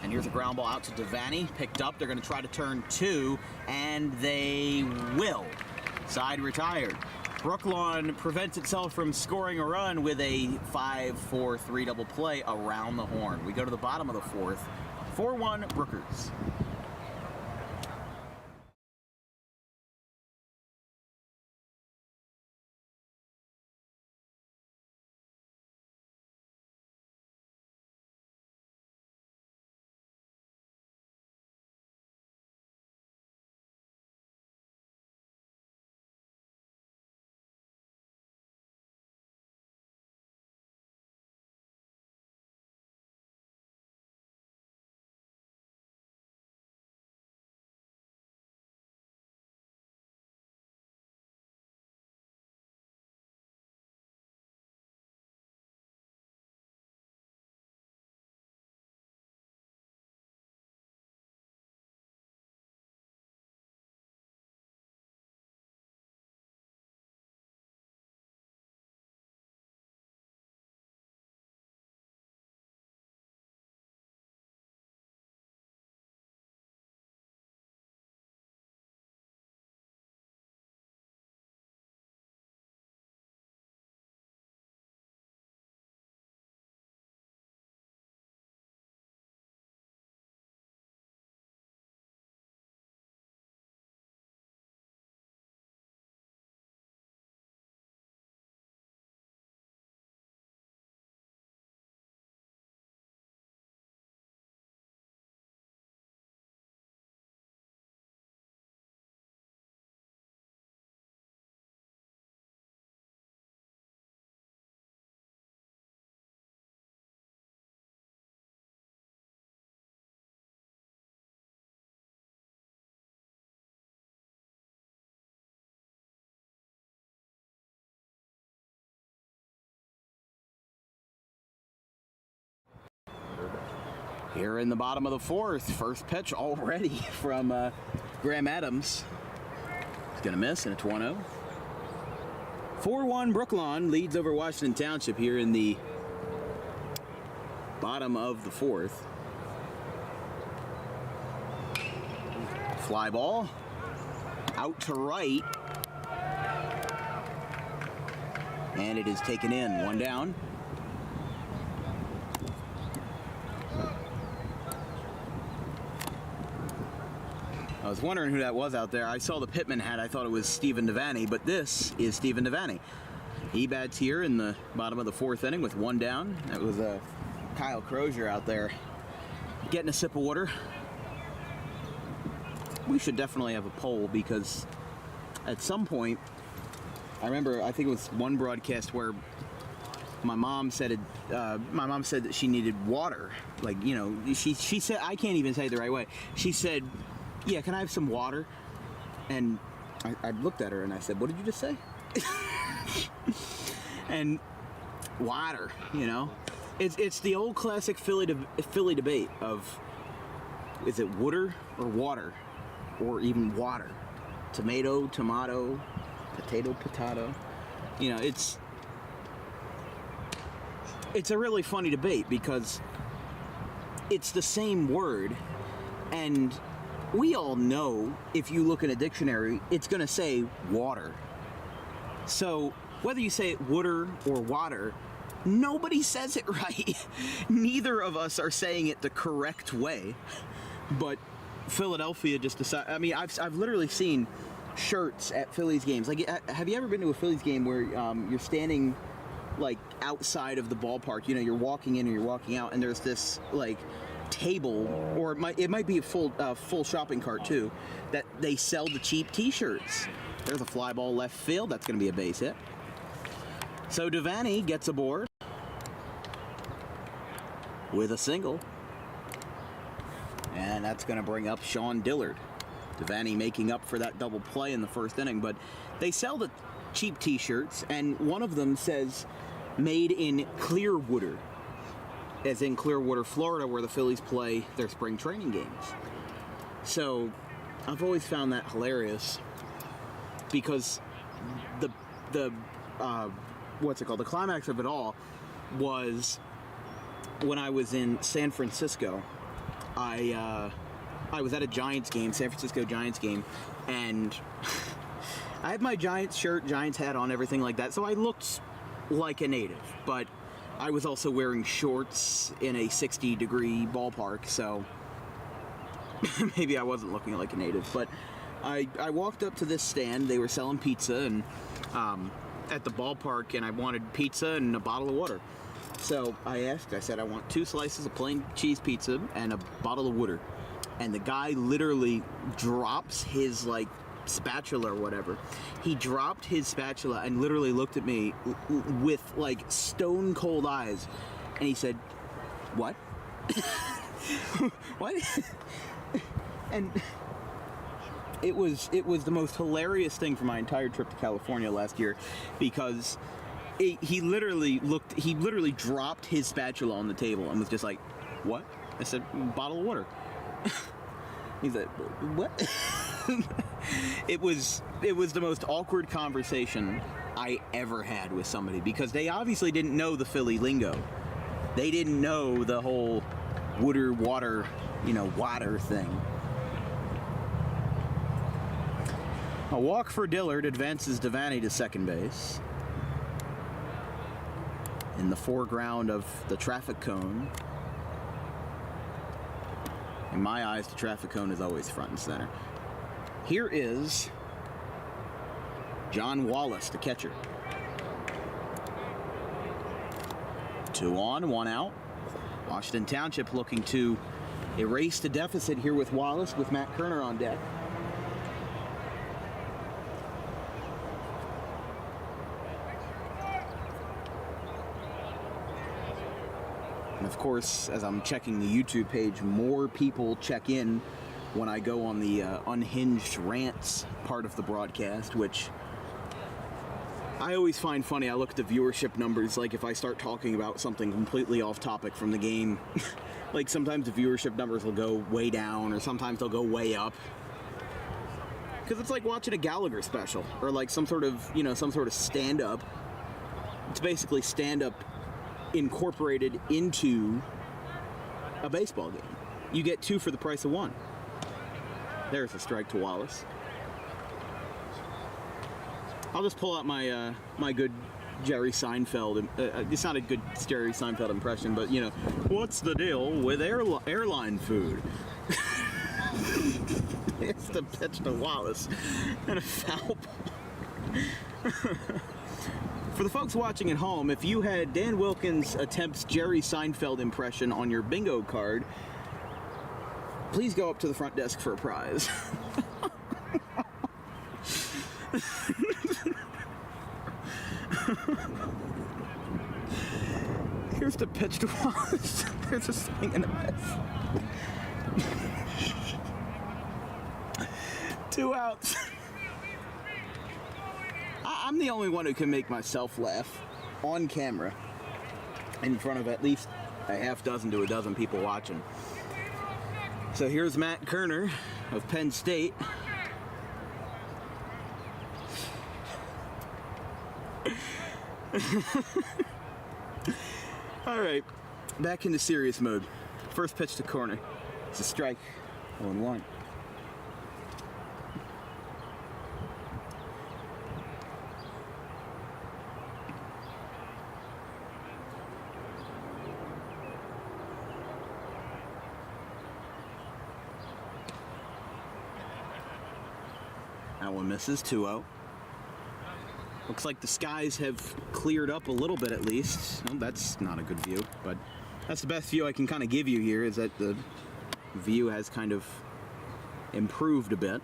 And here's a ground ball out to Devaney. Picked up. They're going to try to turn 2, and they will. Side retired. Brooklawn prevents itself from scoring a run with a 5-4-3 double play around the horn. We go to the bottom of the 4th. 4-1 Brookers. Here in the bottom of the 4th, first pitch already from Graham Adams. He's going to miss, and it's 1-0. 4-1 Brooklawn leads over Washington Township here in the bottom of the 4th. Fly ball out to right, and it is taken in. 1 down. I was wondering who that was out there. I saw the Pittman hat. I thought it was Stephen Devaney, but this is Stephen Devaney. He bats here in the bottom of the 4th inning with 1 down. That was Kyle Crozier out there getting a sip of water. We should definitely have a poll, because at some point, I remember, I think it was one broadcast where my mom said that she needed water. She said, I can't even say it the right way. She said, "Yeah, can I have some water?" And I looked at her and I said, "What did you just say?" And water, it's the old classic Philly debate of, is it water or water, or even water? Tomato, potato. It's a really funny debate, because it's the same word, and we all know, if you look in a dictionary, it's going to say water. So whether you say it water or water, Nobody says it right. Neither of us are saying it the correct way. But Philadelphia just decided. I mean, I've literally seen shirts at Phillies games. Like, have you ever been to a Phillies game where you're standing like outside of the ballpark? You know, you're walking in or you're walking out, and there's this like table, or it might be a full shopping cart too, that they sell the cheap T-shirts. There's a fly ball left field. That's going to be a base hit. So Devaney gets aboard with a single, and that's going to bring up Sean Dillard. Devaney making up for that double play in the first inning, but they sell the cheap T-shirts, and one of them says "Made in Clearwater," as in Clearwater, Florida, where the Phillies play their spring training games. So I've always found that hilarious, because the what's it called? The climax of it all was when I was in San Francisco. I was at a Giants game, San Francisco Giants game, and I had my Giants shirt, Giants hat on, everything like that, so I looked like a native, but I was also wearing shorts in a 60-degree ballpark, so maybe I wasn't looking like a native. But I walked up to this stand. They were selling pizza and at the ballpark, and I wanted pizza and a bottle of water. So I said, I want 2 slices of plain cheese pizza and a bottle of water. And the guy literally drops his, like, spatula or whatever. He dropped his spatula and literally looked at me with, like, stone cold eyes. And he said, "What?" What? And it was the most hilarious thing for my entire trip to California last year, because he literally dropped his spatula on the table and was just like, "What?" I said, "Bottle of water." He's like, "What?" It was the most awkward conversation I ever had with somebody, because they obviously didn't know the Philly lingo. They didn't know the whole water, water thing. A walk for Dillard advances Devaney to second base. In the foreground of the traffic cone. In my eyes, the traffic cone is always front and center. Here is John Wallace, the catcher. 2 on, 1 out. Washington Township looking to erase the deficit here with Wallace, with Matt Kerner on deck. And of course, as I'm checking the YouTube page, more people check in when I go on the unhinged rants part of the broadcast, which I always find funny. I look at the viewership numbers, like if I start talking about something completely off topic from the game, like sometimes the viewership numbers will go way down, or sometimes they'll go way up. Because it's like watching a Gallagher special, or like some sort of stand-up. It's basically stand-up incorporated into a baseball game. You get 2 for the price of 1. There's a strike to Wallace. I'll just pull out my my good Jerry Seinfeld. It's not a good Jerry Seinfeld impression, but what's the deal with airline food? It's the pitch to Wallace and a foul ball. For the folks watching at home, if you had Dan Wilkins attempts Jerry Seinfeld impression on your bingo card, please go up to the front desk for a prize. Here's the pitch to Wallace. There's a swing and a miss. 2 outs. I'm the only one who can make myself laugh on camera in front of at least a half dozen to a dozen people watching. So here's Matt Kerner of Penn State. All right, back into serious mode. First pitch to corner. It's a strike. 0-1. That one misses, 2-0. Looks like the skies have cleared up a little bit at least. Well, that's not a good view, but that's the best view I can kind of give you here, is that the view has kind of improved a bit.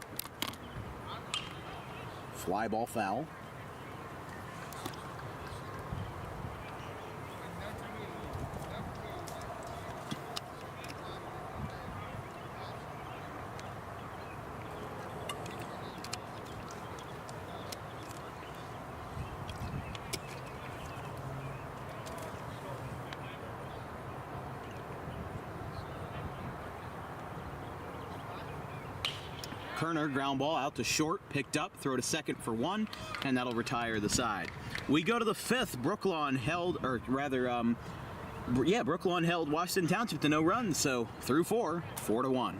Fly ball foul. Kerner, ground ball out to short, picked up, throw to second for 1, and that'll retire the side. We go to the 5th. Brooklawn held, or rather, Brooklawn held Washington Township to no runs, so through 4, 4-1.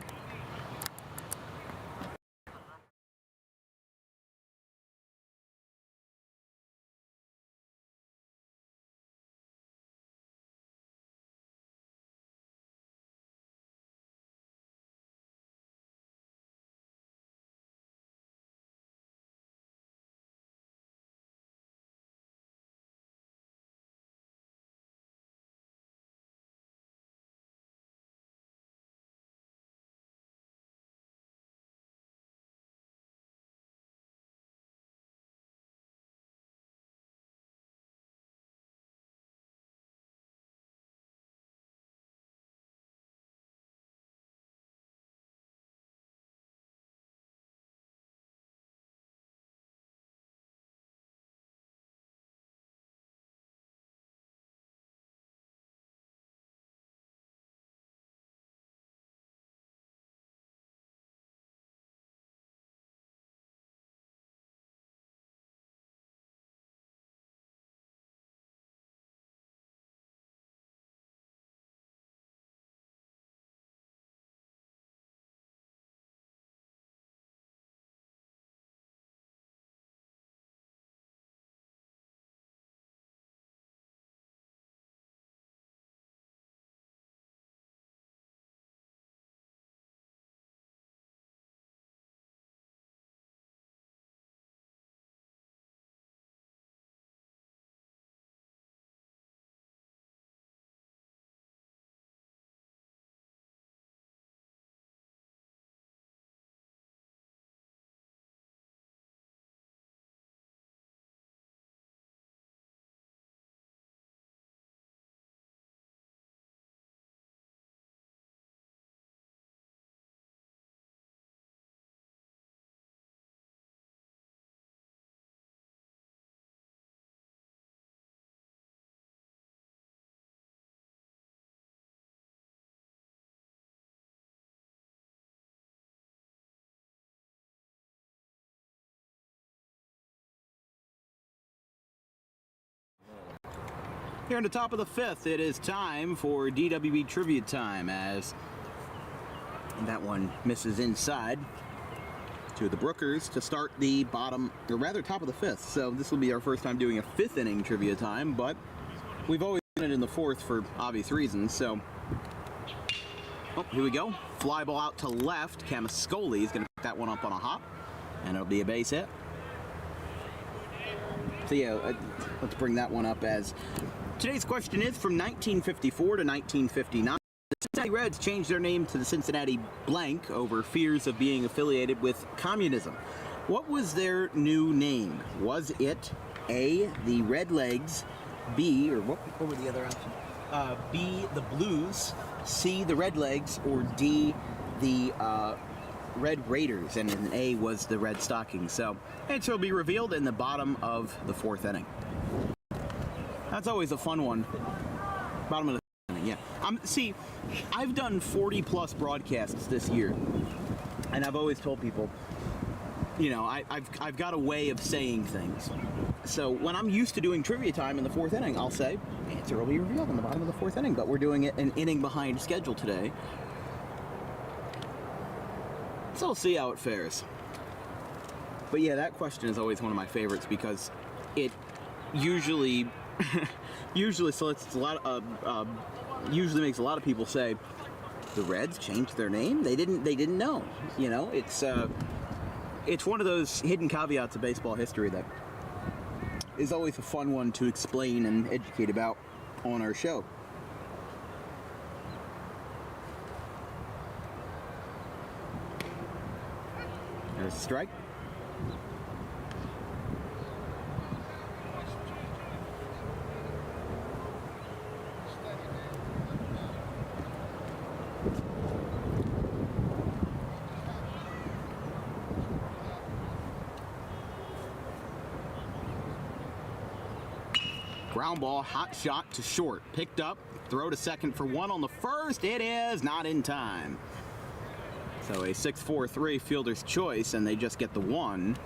Here on the top of the 5th, it is time for DWB Trivia Time, as that one misses inside to the Brookers to start the bottom, or rather top of the 5th. So this will be our first time doing a 5th inning Trivia Time, but we've always done it in the 4th for obvious reasons. So, here we go. Fly ball out to left. Camascoli is going to pick that one up on a hop, and it'll be a base hit. So yeah, let's bring that one up, as today's question is from 1954 to 1959. The Cincinnati Reds changed their name to the Cincinnati Blank over fears of being affiliated with communism. What was their new name? Was it A, the Red Legs, B, or what were the other options? B, the Blues, C, the Red Legs, or D, the Red Raiders, and an A was the Red Stockings. So, answer will be revealed in the bottom of the 4th inning. That's always a fun one. Bottom of the 4th inning, yeah. See, I've done 40 plus broadcasts this year, and I've always told people, you know, I've got a way of saying things. So when I'm used to doing Trivia Time in the 4th inning, I'll say, answer will be revealed in the bottom of the 4th inning, but we're doing it an inning behind schedule today. So we'll see how it fares. But yeah, that question is always one of my favorites, because it usually solicits a lot of, usually makes a lot of people say, the Reds changed their name? They didn't know. You know, it's it's one of those hidden caveats of baseball history that is always a fun one to explain and educate about on our show. There's a strike. Ground ball, hot shot to short. Picked up, throw to second for one on the first. It is not in time. So a 6-4-3 fielder's choice, and they just get the one.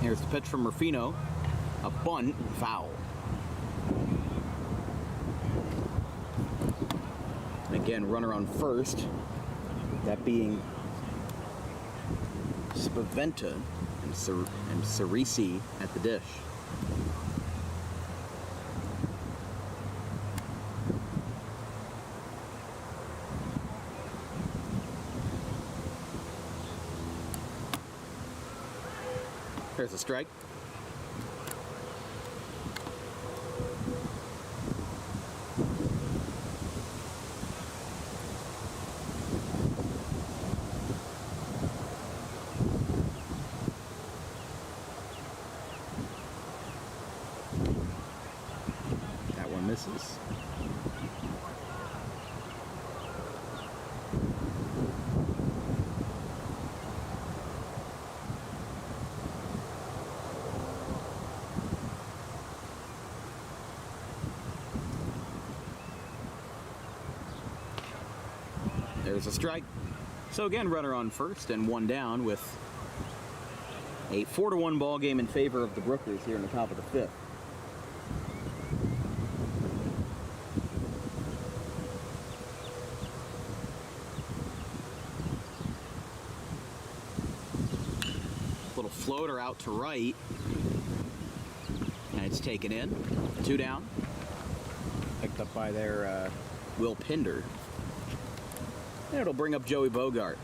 Here's the pitch from Rufino. A bunt, foul. And again, runner on first. That being Spaventa and Cerisi at the dish. There's a strike. That one misses. There's a strike. So again, runner on first and one down with a 4-1 ball game in favor of the Brookers here in the top of the fifth. Little floater out to right, and it's taken in. 2 down. Picked up by their Will Pinder. And it'll bring up Joey Bogart.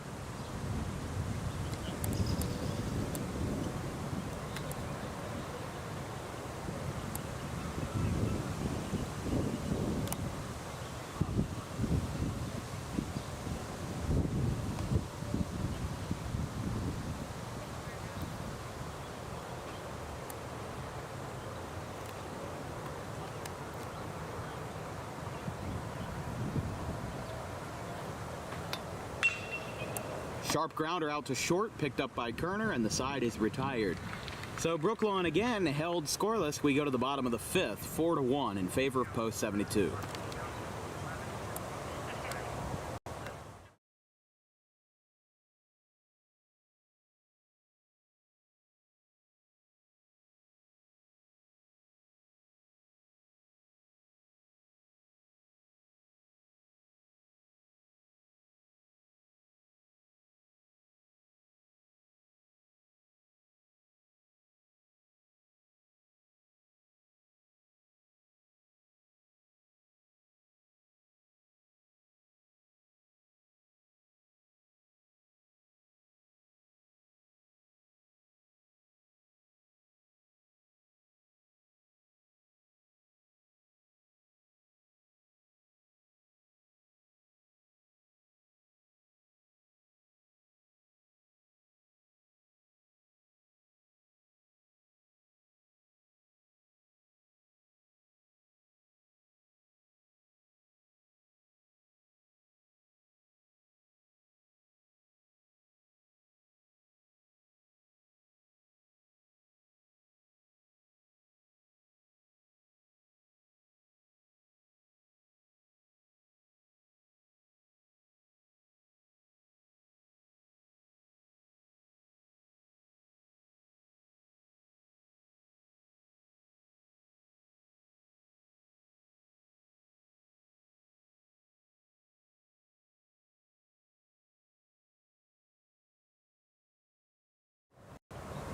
Sharp grounder out to short, picked up by Kerner, and the side is retired. So Brooklawn again held scoreless. We go to the bottom of the fifth, 4-1 in favor of post 72.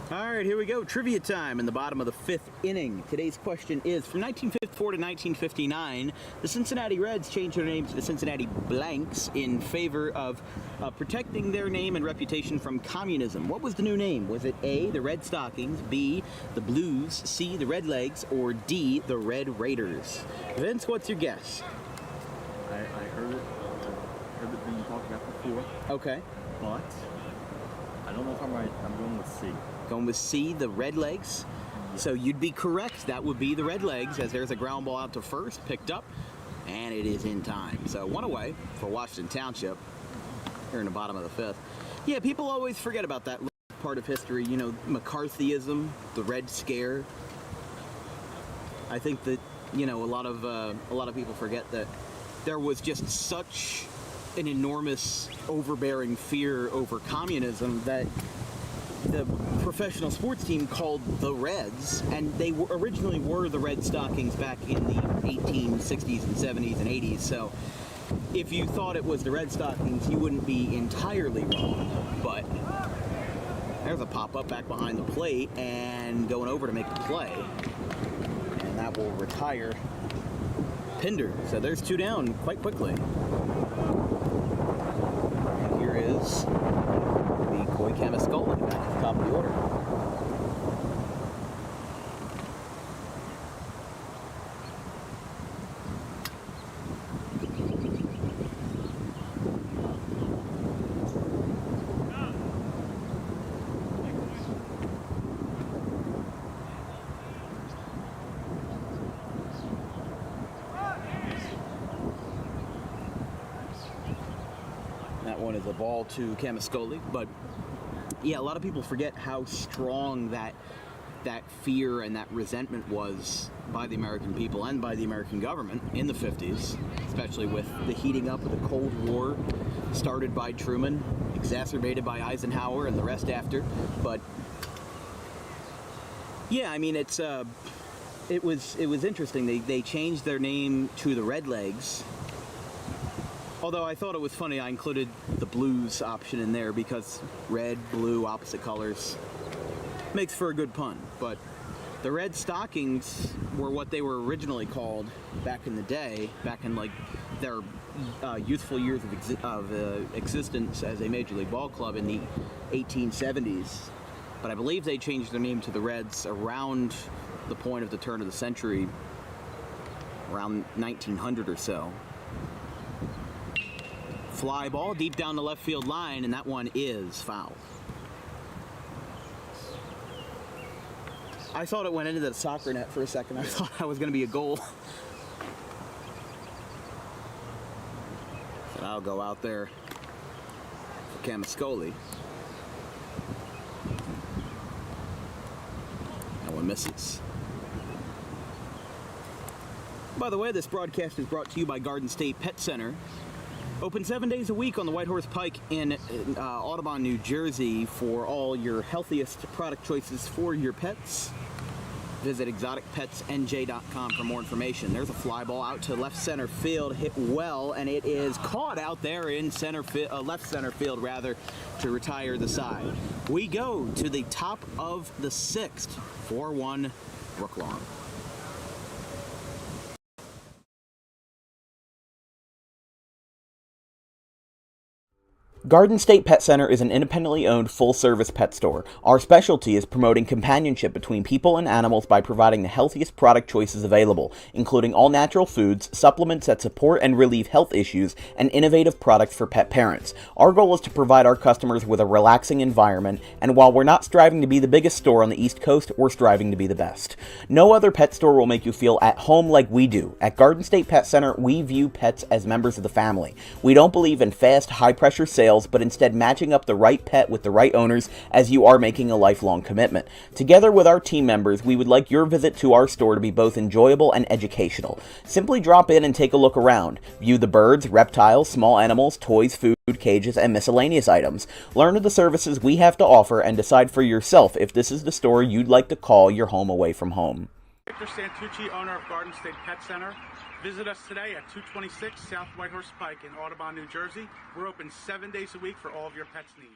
All right, here we go. Trivia time in the bottom of the 5th inning. Today's question is, from 1954 to 1959, the Cincinnati Reds changed their name to the Cincinnati Blanks in favor of protecting their name and reputation from communism. What was the new name? Was it A, the Red Stockings, B, the Blues, C, the Red Legs, or D, the Red Raiders? Vince, what's your guess? I heard it being talked about before, Okay. but I don't know if I'm right. I'm going with C. Going with C, the Red Legs. So you'd be correct. That would be the Red Legs, as there's a ground ball out to first, picked up, and it is in time. So one away for Washington Township here in the bottom of the 5th. Yeah, people always forget about that part of history. You know, McCarthyism, the Red Scare. I think that, you know, a lot of people forget that there was just such an enormous overbearing fear over communism that the professional sports team called the Reds, and they originally were the Red Stockings back in the 1860s and 70s and 80s. So if you thought it was the Red Stockings, you wouldn't be entirely wrong. But there's a pop-up back behind the plate and going over to make the play, and that will retire Pinder. So there's 2 down quite quickly. And here is the Koi Camascola back at the top of the order. That one is a ball to Camascoli, but yeah, a lot of people forget how strong that fear and that resentment was by the American people and by the American government in the 50s, especially with the heating up of the Cold War, started by Truman, exacerbated by Eisenhower and the rest after. But yeah, I mean, it was interesting. They changed their name to the Red Legs. Although I thought it was funny, I included the Blues option in there because red, blue, opposite colors makes for a good pun. But the Red Stockings were what they were originally called back in the day, back in like their youthful years of existence as a Major League Ball club in the 1870s. But I believe they changed their name to the Reds around the point of the turn of the century, around 1900 or so. Fly ball deep down the left field line, and that one is foul. I thought it went into the soccer net for a second. I thought that was going to be a goal. So I'll go out there for Camascoli. That one misses. By the way, this broadcast is brought to you by Garden State Pet Center. Open 7 days a week on the White Horse Pike in Audubon, New Jersey for all your healthiest product choices for your pets. Visit exoticpetsnj.com for more information. There's a fly ball out to left center field, hit well, and it is caught out there in left center field rather, to retire the side. We go to the top of the 6th, 4-1 Brooklawn. Garden State Pet Center is an independently owned full-service pet store. Our specialty is promoting companionship between people and animals by providing the healthiest product choices available, including all-natural foods, supplements that support and relieve health issues, and innovative products for pet parents. Our goal is to provide our customers with a relaxing environment, and while we're not striving to be the biggest store on the East Coast, we're striving to be the best. No other pet store will make you feel at home like we do. At Garden State Pet Center, we view pets as members of the family. We don't believe in fast, high-pressure sales, but instead matching up the right pet with the right owners, as you are making a lifelong commitment. Together with our team members, we would like your visit to our store to be both enjoyable and educational. Simply drop in and take a look around. View the birds, reptiles, small animals, toys, food, cages, and miscellaneous items. Learn of the services we have to offer and decide for yourself if this is the store you'd like to call your home away from home. Victor Santucci, owner of Garden State Pet Center. Visit us today at 226 South White Horse Pike in Audubon, New Jersey. We're open 7 days a week for all of your pets' needs.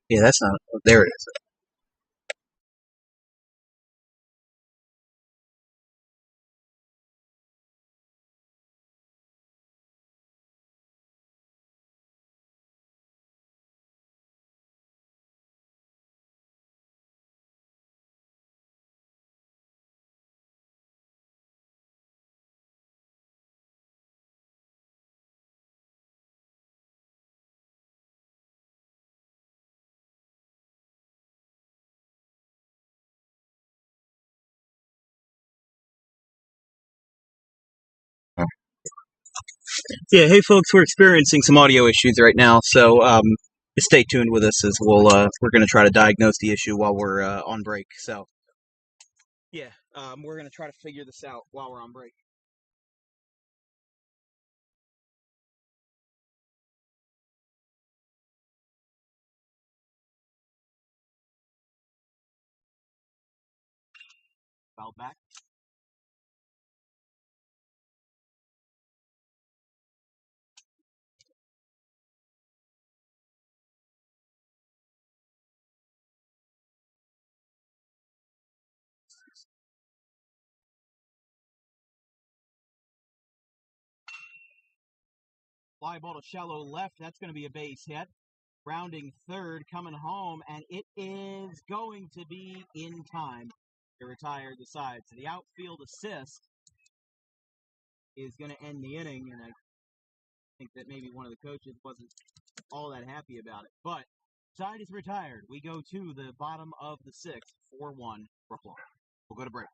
Yeah, that's not. There it is. Yeah, hey folks, we're experiencing some audio issues right now, so stay tuned with us as we're going to try to diagnose the issue while we're on break. So yeah, we're going to try to figure this out while we're on break. Fell back. Fly ball to shallow left. That's going to be a base hit. Rounding third, coming home, and it is going to be in time to retire the side. So the outfield assist is going to end the inning, and I think that maybe one of the coaches wasn't all that happy about it. But side is retired. We go to the bottom of the sixth, 4-1 Brooklawn. We'll go to break.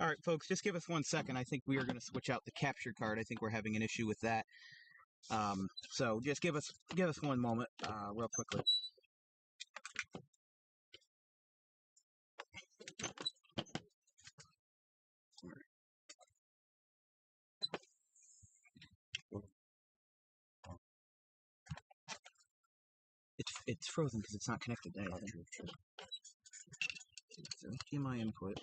All right, folks, just give us 1 second. I think we are going to switch out the capture card. I think we're having an issue with that. So just give us 1 moment, real quickly. It's frozen because it's not connected to anything. So HDMI input.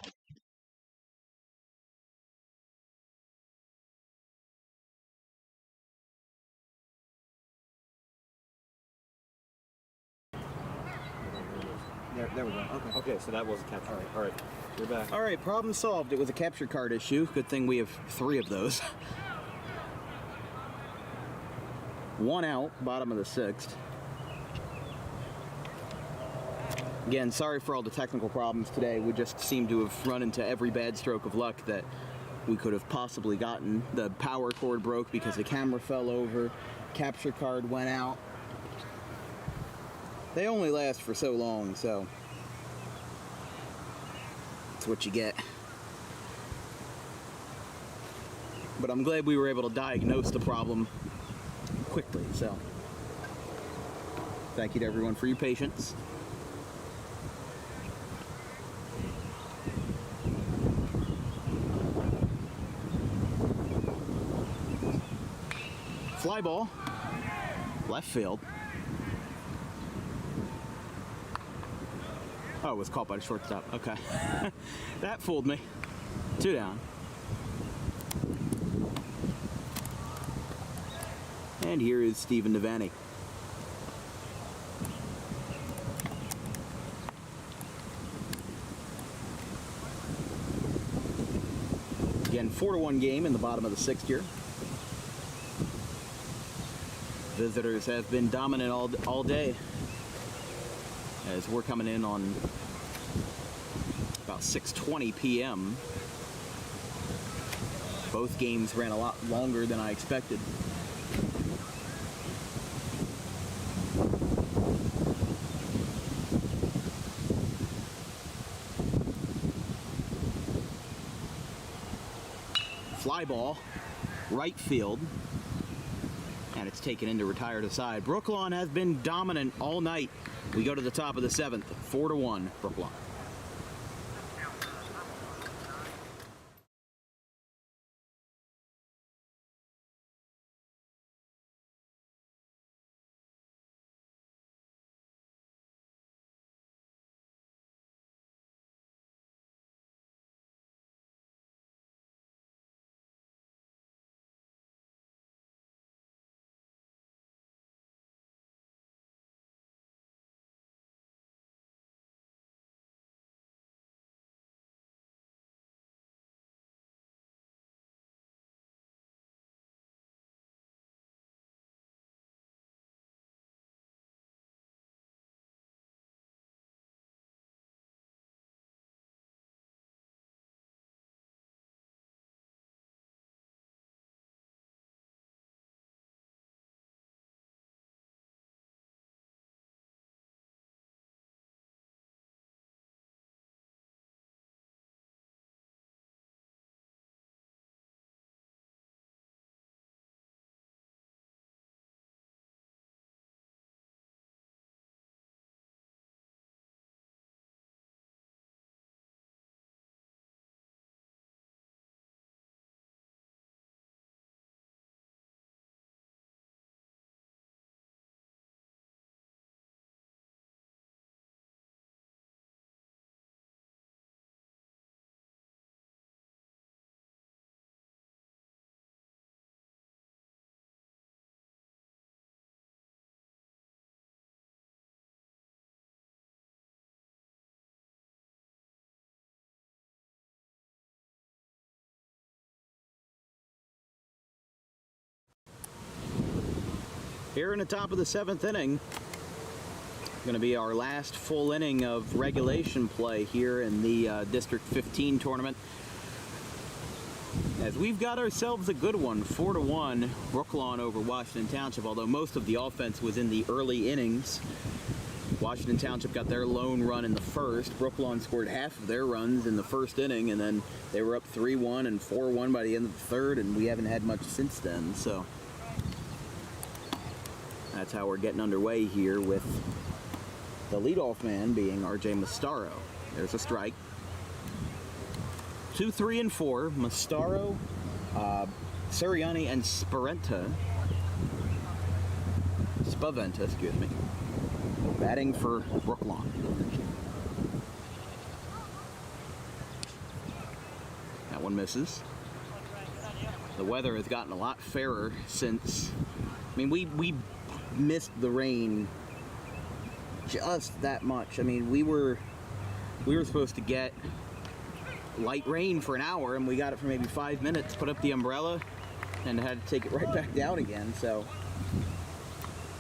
There we go. Okay. Okay, so that was a capture. All right. You're back. All right, problem solved. It was a capture card issue. Good thing we have 3 of those. 1 out, bottom of the 6th. Again, sorry for all the technical problems today. We just seem to have run into every bad stroke of luck that we could have possibly gotten. The power cord broke because the camera fell over, capture card went out. They only last for so long, so that's what you get. But I'm glad we were able to diagnose the problem quickly, so thank you to everyone for your patience. Fly ball, left field. Oh, it was caught by the shortstop. Okay. That fooled me. 2 down. And here is Steven Devaney. Again, 4-1 game in the bottom of the 6th here. Visitors have been dominant all day, as we're coming in on about 6:20 p.m. Both games ran a lot longer than I expected. Fly ball, right field. And it's taken in to retire to side. Brooklawn has been dominant all night. We go to the top of the 7th, 4-1, Brooklawn. Here in the top of the 7th inning, going to be our last full inning of regulation play here in the District 15 tournament. As we've got ourselves a good one, 4-1 Brooklawn over Washington Township, although most of the offense was in the early innings. Washington Township got their lone run in the first. Brooklawn scored half of their runs in the first inning, and then they were up 3-1 and 4-1 by the end of the third, and we haven't had much since then. So that's how we're getting underway here, with the leadoff man being R.J. Mastaro. There's a strike. 2, 3, and 4. Mastaro, Sirianni, and Spaventa, excuse me, batting for Brooklawn. That one misses. The weather has gotten a lot fairer since. I mean, we missed the rain just that much. I mean, we were supposed to get light rain for an hour, and we got it for maybe 5 minutes, put up the umbrella, and had to take it right back down again. So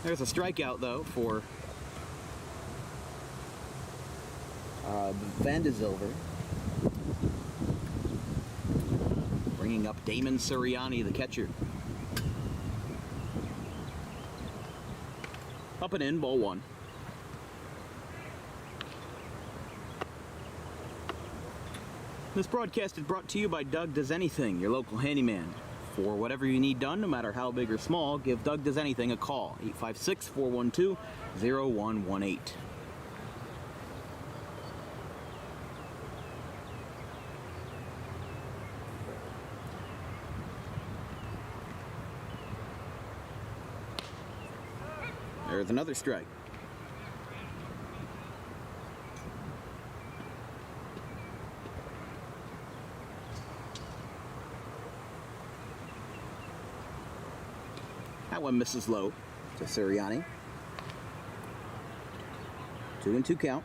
there's a strikeout, though, for Van de Zilver. bringing up Damon Sirianni, the catcher. Up and in, ball 1. This broadcast is brought to you by Doug Does Anything, your local handyman. For whatever you need done, no matter how big or small, give Doug Does Anything a call. 856-412-0118. There's another strike. That one misses low to Sirianni. 2-2 count.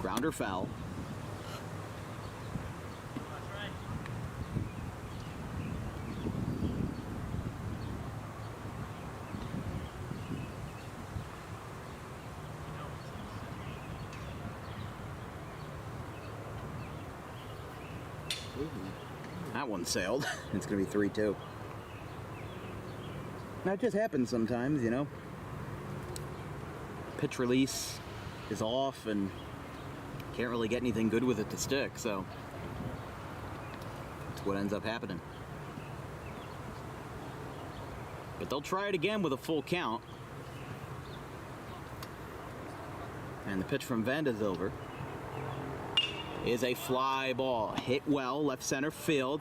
Grounder foul. That one sailed. It's going to be 3-2. That just happens sometimes, you know. Pitch release is off and can't really get anything good with it to stick, so that's what ends up happening. But they'll try it again with a full count. And the pitch from Vandersilver is a fly ball. Hit well, left center field.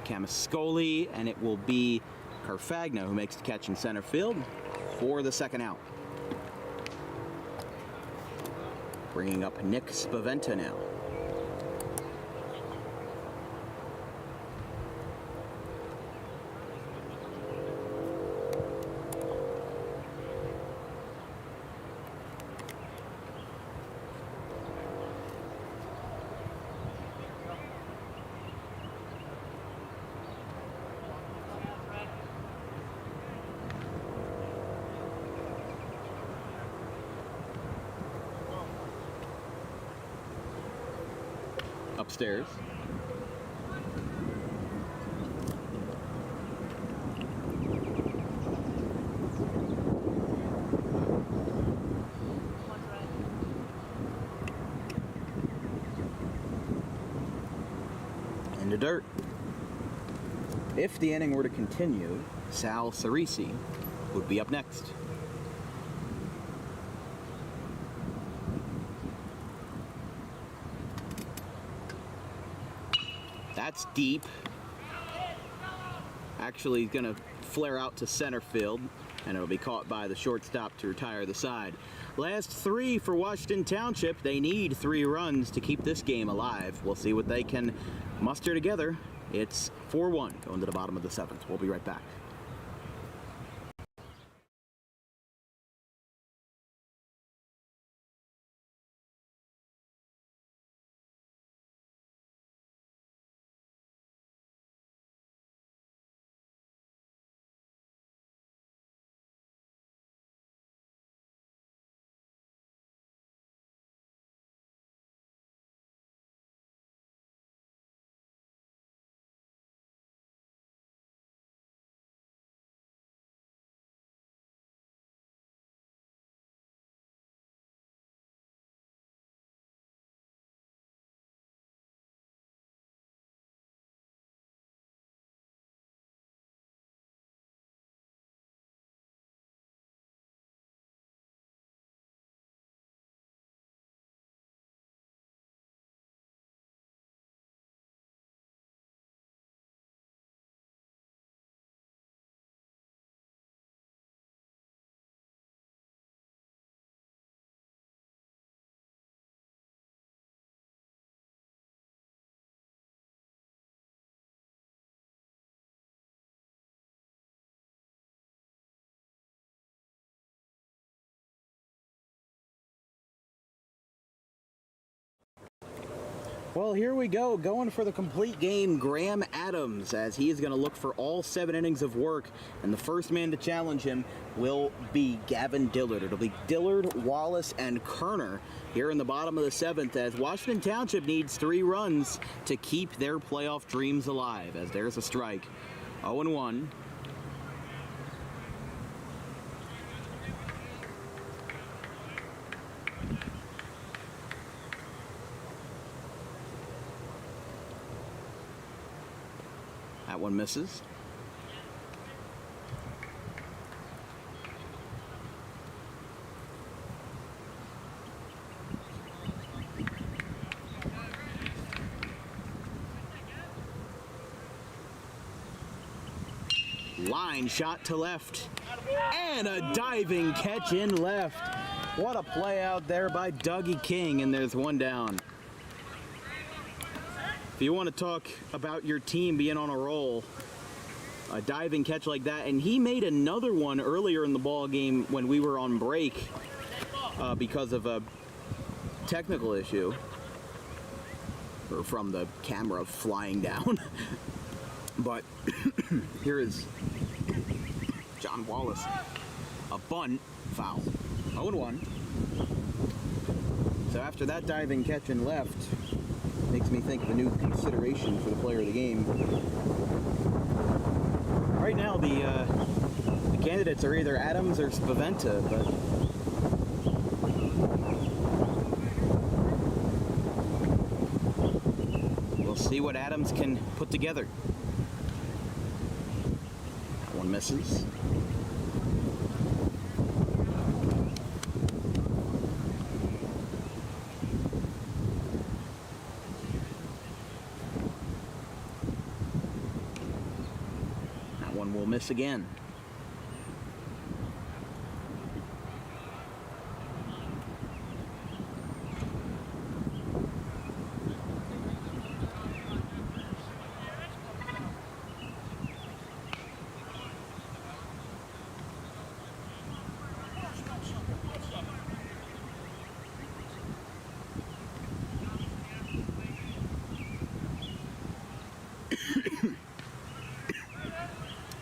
Camascoli, and it will be Carfagna who makes the catch in center field for the second out. Bringing up Nick Spaventa now. Upstairs. Into dirt. If the inning were to continue, Sal Cerisi would be up next. That's deep. Actually gonna flare out to center field, and it'll be caught by the shortstop to retire the side. Last 3 for Washington Township. They need 3 runs to keep this game alive. We'll see what they can muster together. It's 4-1 going to the bottom of the 7th. We'll be right back. Well, here we go, going for the complete game, Graham Adams, as he is going to look for all 7 innings of work, and the first man to challenge him will be Gavin Dillard. It'll be Dillard, Wallace, and Kerner here in the bottom of the 7th, as Washington Township needs 3 runs to keep their playoff dreams alive, as there's a strike. 0-1. That one misses. Line shot to left. And a diving catch in left. What a play out there by Dougie King, and there's 1 down. If you want to talk about your team being on a roll, a diving catch like that, and he made another one earlier in the ball game when we were on break because of a technical issue, or from the camera flying down. But here is John Wallace, a bunt, foul, 0-1. So after that diving catch and left, makes me think of a new consideration for the player of the game. Right now, the candidates are either Adams or Spaventa, but we'll see what Adams can put together. That one misses. Will miss again.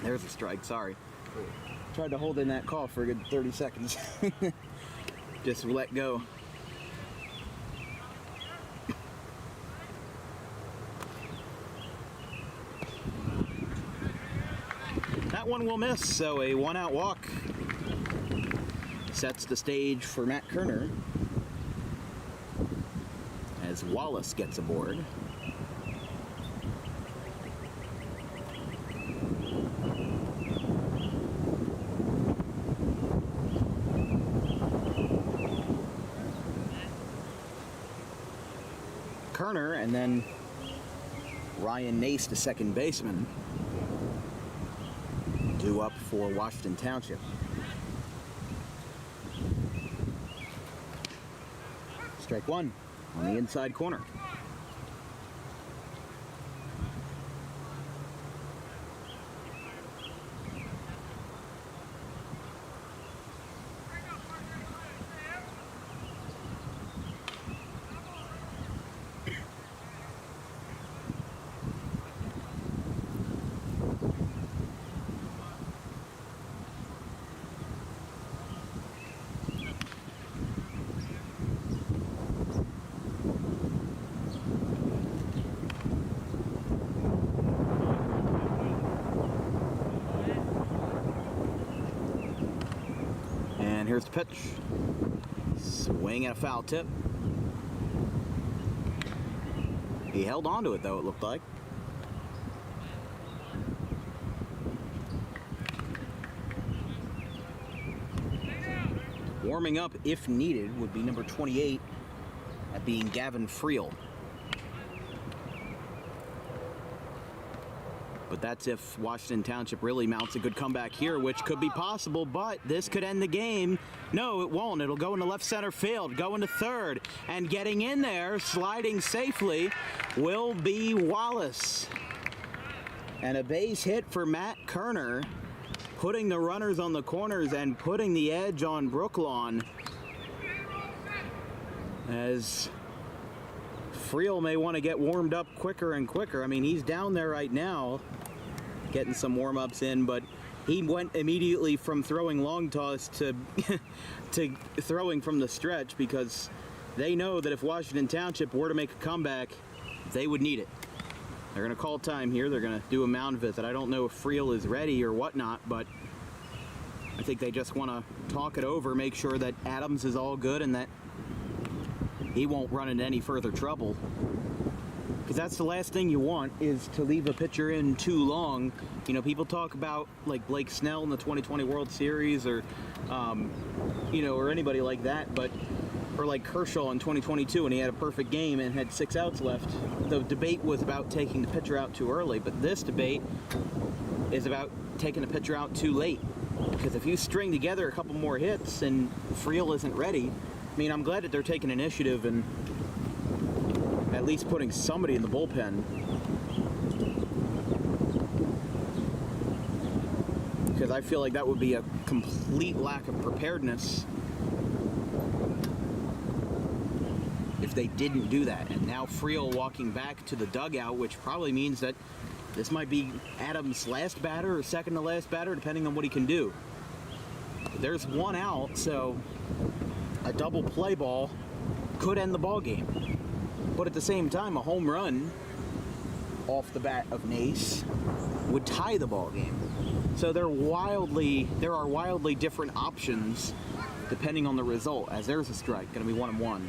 There's a strike, sorry. Tried to hold in that call for a good 30 seconds. Just let go. That one will miss, so a 1-out walk sets the stage for Matt Kerner as Wallace gets aboard. Kerner, and then Ryan Nace, the second baseman, due up for Washington Township. Strike 1 on the inside corner. And here's the pitch. Swing and a foul tip. He held on to it, though, it looked like. Warming up, if needed, would be number 28, that being Gavin Friel. But that's if Washington Township really mounts a good comeback here, which could be possible, but this could end the game. No, it won't. It'll go into left center field, go into third, and getting in there, sliding safely, will be Wallace. And a base hit for Matt Kerner, putting the runners on the corners and putting the edge on Brooklawn, as Friel may want to get warmed up quicker and quicker. I mean, he's down there right now getting some warm-ups in, but he went immediately from throwing long toss to to throwing from the stretch because they know that if Washington Township were to make a comeback, they would need it. They're going to call time here. They're going to do a mound visit. I don't know if Friel is ready or whatnot, but I think they just want to talk it over, make sure that Adams is all good and that he won't run into any further trouble. Because that's the last thing you want, is to leave a pitcher in too long. You know, people talk about like Blake Snell in the 2020 World Series or, you know, or anybody like that, but, or like Kershaw in 2022 when he had a perfect game and had 6 outs left. The debate was about taking the pitcher out too early, but this debate is about taking the pitcher out too late. Because if you string together a couple more hits and Friel isn't ready, I mean, I'm glad that they're taking initiative and at least putting somebody in the bullpen. Because I feel like that would be a complete lack of preparedness if they didn't do that. And now Friel walking back to the dugout, which probably means that this might be Adams' last batter or second to last batter, depending on what he can do. There's 1 out, so a double play ball could end the ball game. But at the same time, a home run off the bat of Nace would tie the ball game. So there are wildly different options depending on the result. As there's a strike, going to be 1-1.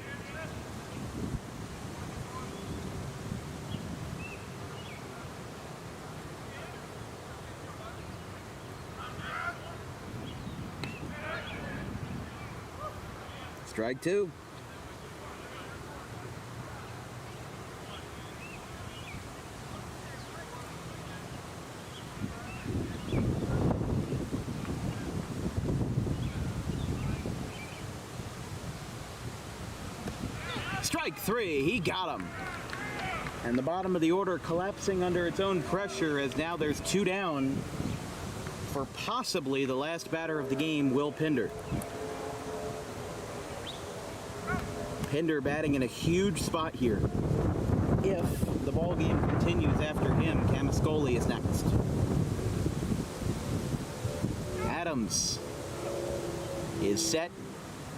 Strike 2. Strike 3, he got him. And the bottom of the order collapsing under its own pressure as now there's 2 down for possibly the last batter of the game, Will Pinder. Pinder batting in a huge spot here. If the ball game continues after him, Camascoli is next. Adams is set.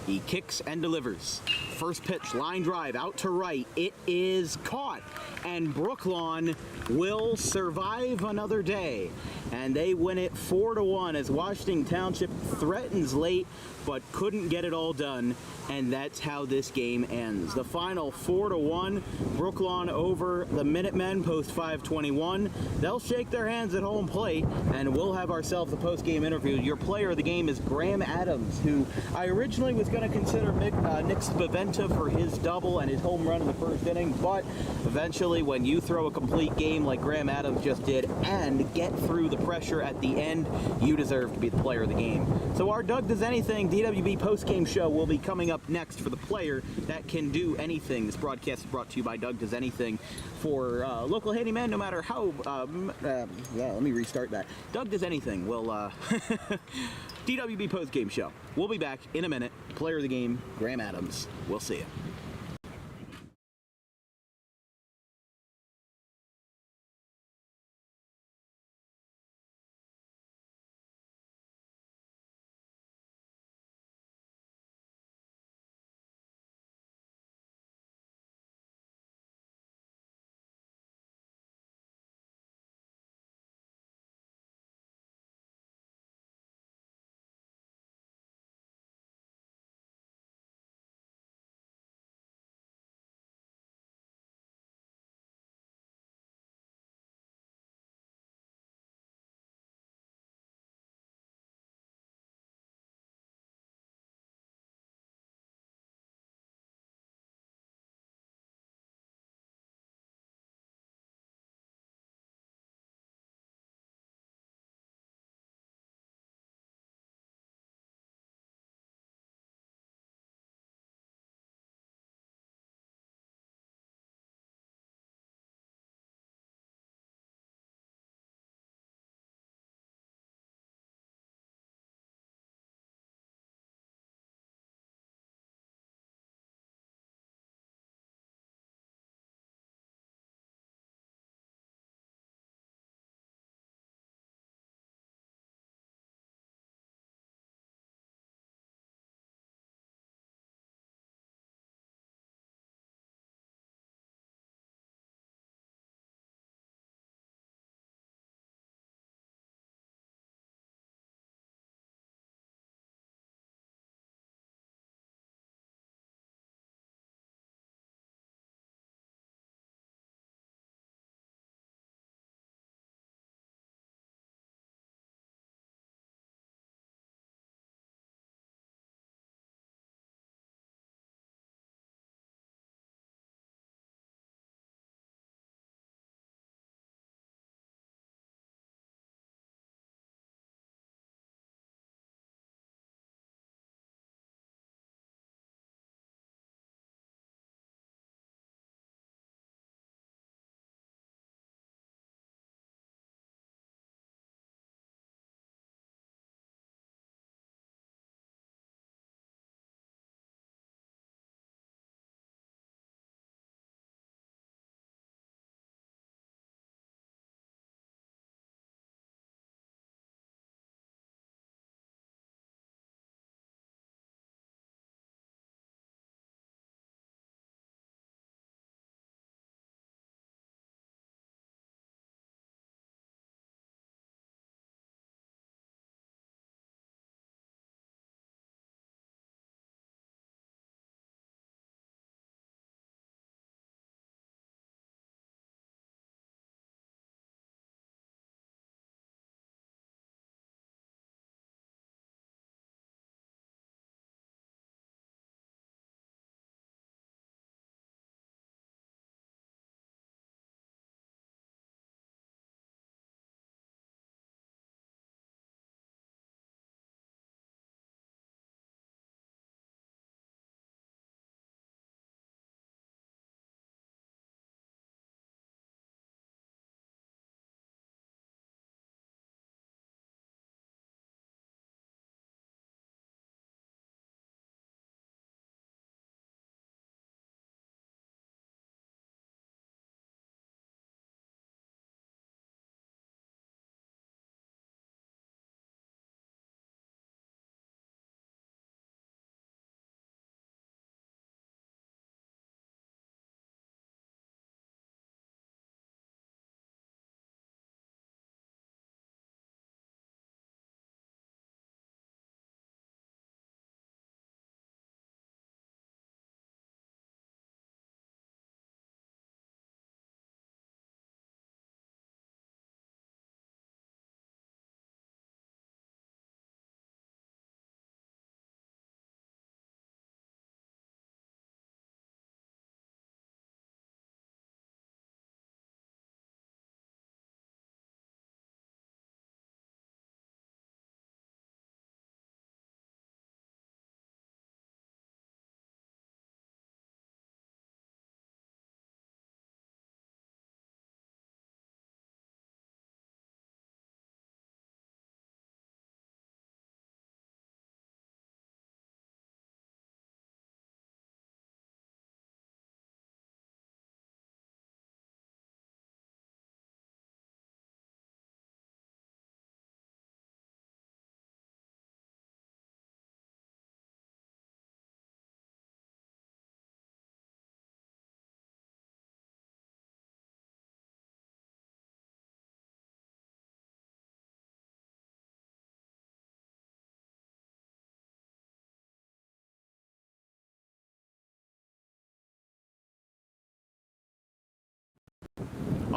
He kicks and delivers. First pitch, line drive, out to right. It is caught. And Brooklawn will survive another day. And they win it 4-1 as Washington Township threatens late but couldn't get it all done. And that's how this game ends. The final 4-1, Brooklawn over the Minutemen post 521. They'll shake their hands at home plate, and we'll have ourselves a post-game interview. Your player of the game is Graham Adams, who I originally was going to consider Nick Spaventa for his double and his home run in the first inning, but eventually when you throw a complete game like Graham Adams just did and get through the pressure at the end, you deserve to be the player of the game. So our Doug Does Anything DWB post-game show will be coming up next for the player that can do anything. This broadcast is brought to you by Doug Does Anything for local handyman, no matter how, let me restart that. Doug Does Anything will, DWB post-game show. We'll be back in a minute. Player of the game, Graham Adams. We'll see you.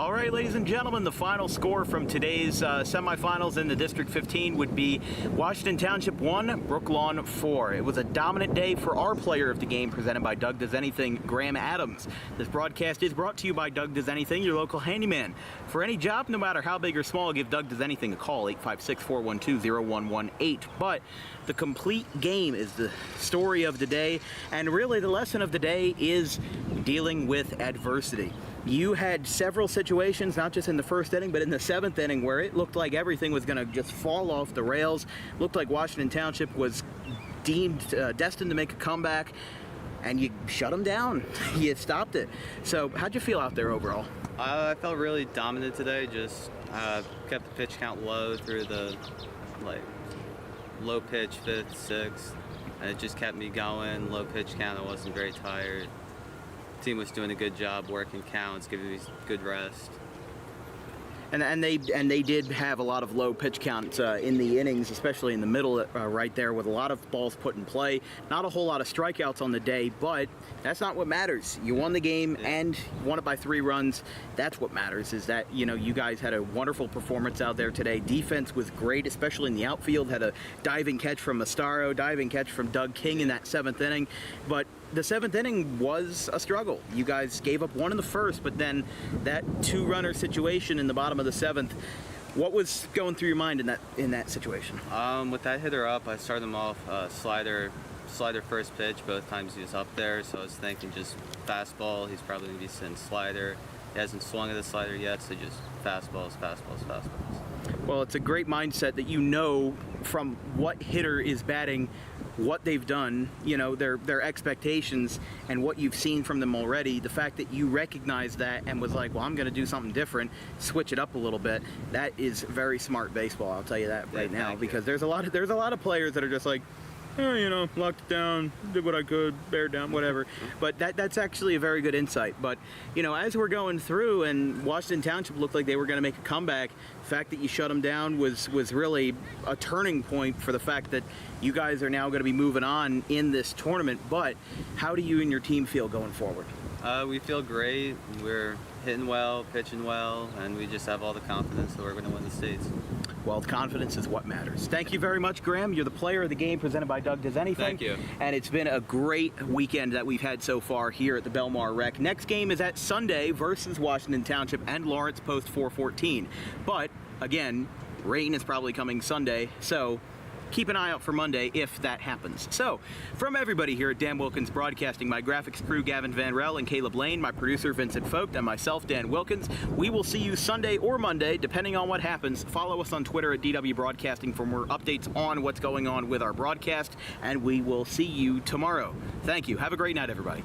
All right, ladies and gentlemen, the final score from today's semifinals in the District 15 would be Washington Township 1, Brooklawn 4. It was a dominant day for our player of the game, presented by Doug Does Anything, Graham Adams. This broadcast is brought to you by Doug Does Anything, your local handyman. For any job, no matter how big or small, give Doug Does Anything a call, 856-412-0118. But the complete game is the story of the day, and really the lesson of the day is dealing with adversity. You had several situations, not just in the first inning, but in the seventh inning, where it looked like everything was going to just fall off the rails. Looked like Washington Township was deemed destined to make a comeback, and you shut them down. You stopped it. So how'd you feel out there overall? I felt really dominant today. Just kept the pitch count low through the low pitch, fifth, sixth, and it just kept me going. Low pitch count, I wasn't very tired. Team was doing a good job working counts, giving me good rest. And they did have a lot of low pitch counts in the innings, especially in the middle right there, with a lot of balls put in play. Not a whole lot of strikeouts on the day, but that's not what matters. You won the game and won it by 3 runs. That's what matters, is that, you know, you guys had a wonderful performance out there today. Defense was great, especially in the outfield. Had a diving catch from Mastaro, diving catch from Doug King in that 7th inning. But the 7th inning was a struggle. You guys gave up 1 in the first, but then that 2-runner situation in the bottom of the 7th, what was going through your mind in that situation? With that hitter up, I started him off slider first pitch. Both times he was up there, so I was thinking just fastball. He's probably going to be sitting slider. He hasn't swung at the slider yet, so just fastballs. Well, it's a great mindset that you know from what hitter is batting, what they've done, you know, their expectations and what you've seen from them already. The fact that you recognize that and was like, well, I'm going to do something different, switch it up a little bit. That is very smart baseball. I'll tell you that right now, because there's a lot of players that are just like, oh, you know, locked it down, did what I could, bared down, whatever. But that's actually a very good insight. But, you know, as we're going through and Washington Township looked like they were going to make a comeback, the fact that you shut them down was really a turning point for the fact that you guys are now going to be moving on in this tournament. But how do you and your team feel going forward? We feel great. We're hitting well, pitching well, and we just have all the confidence that we're going to win the states. Well, confidence is what matters. Thank you very much, Graham. You're the player of the game, presented by Doug Does Anything. Thank you. And it's been a great weekend that we've had so far here at the Belmar Rec. Next game is at Sunday versus Washington Township and Lawrence Post 414. But, again, rain is probably coming Sunday, so keep an eye out for Monday if that happens. So, from everybody here at Dan Wilkins Broadcasting, my graphics crew Gavin Van Rel and Caleb Lane, my producer Vincent Vogt, and myself, Dan Wilkins, we will see you Sunday or Monday, depending on what happens. Follow us on Twitter at DW Broadcasting for more updates on what's going on with our broadcast, and we will see you tomorrow. Thank you. Have a great night, everybody.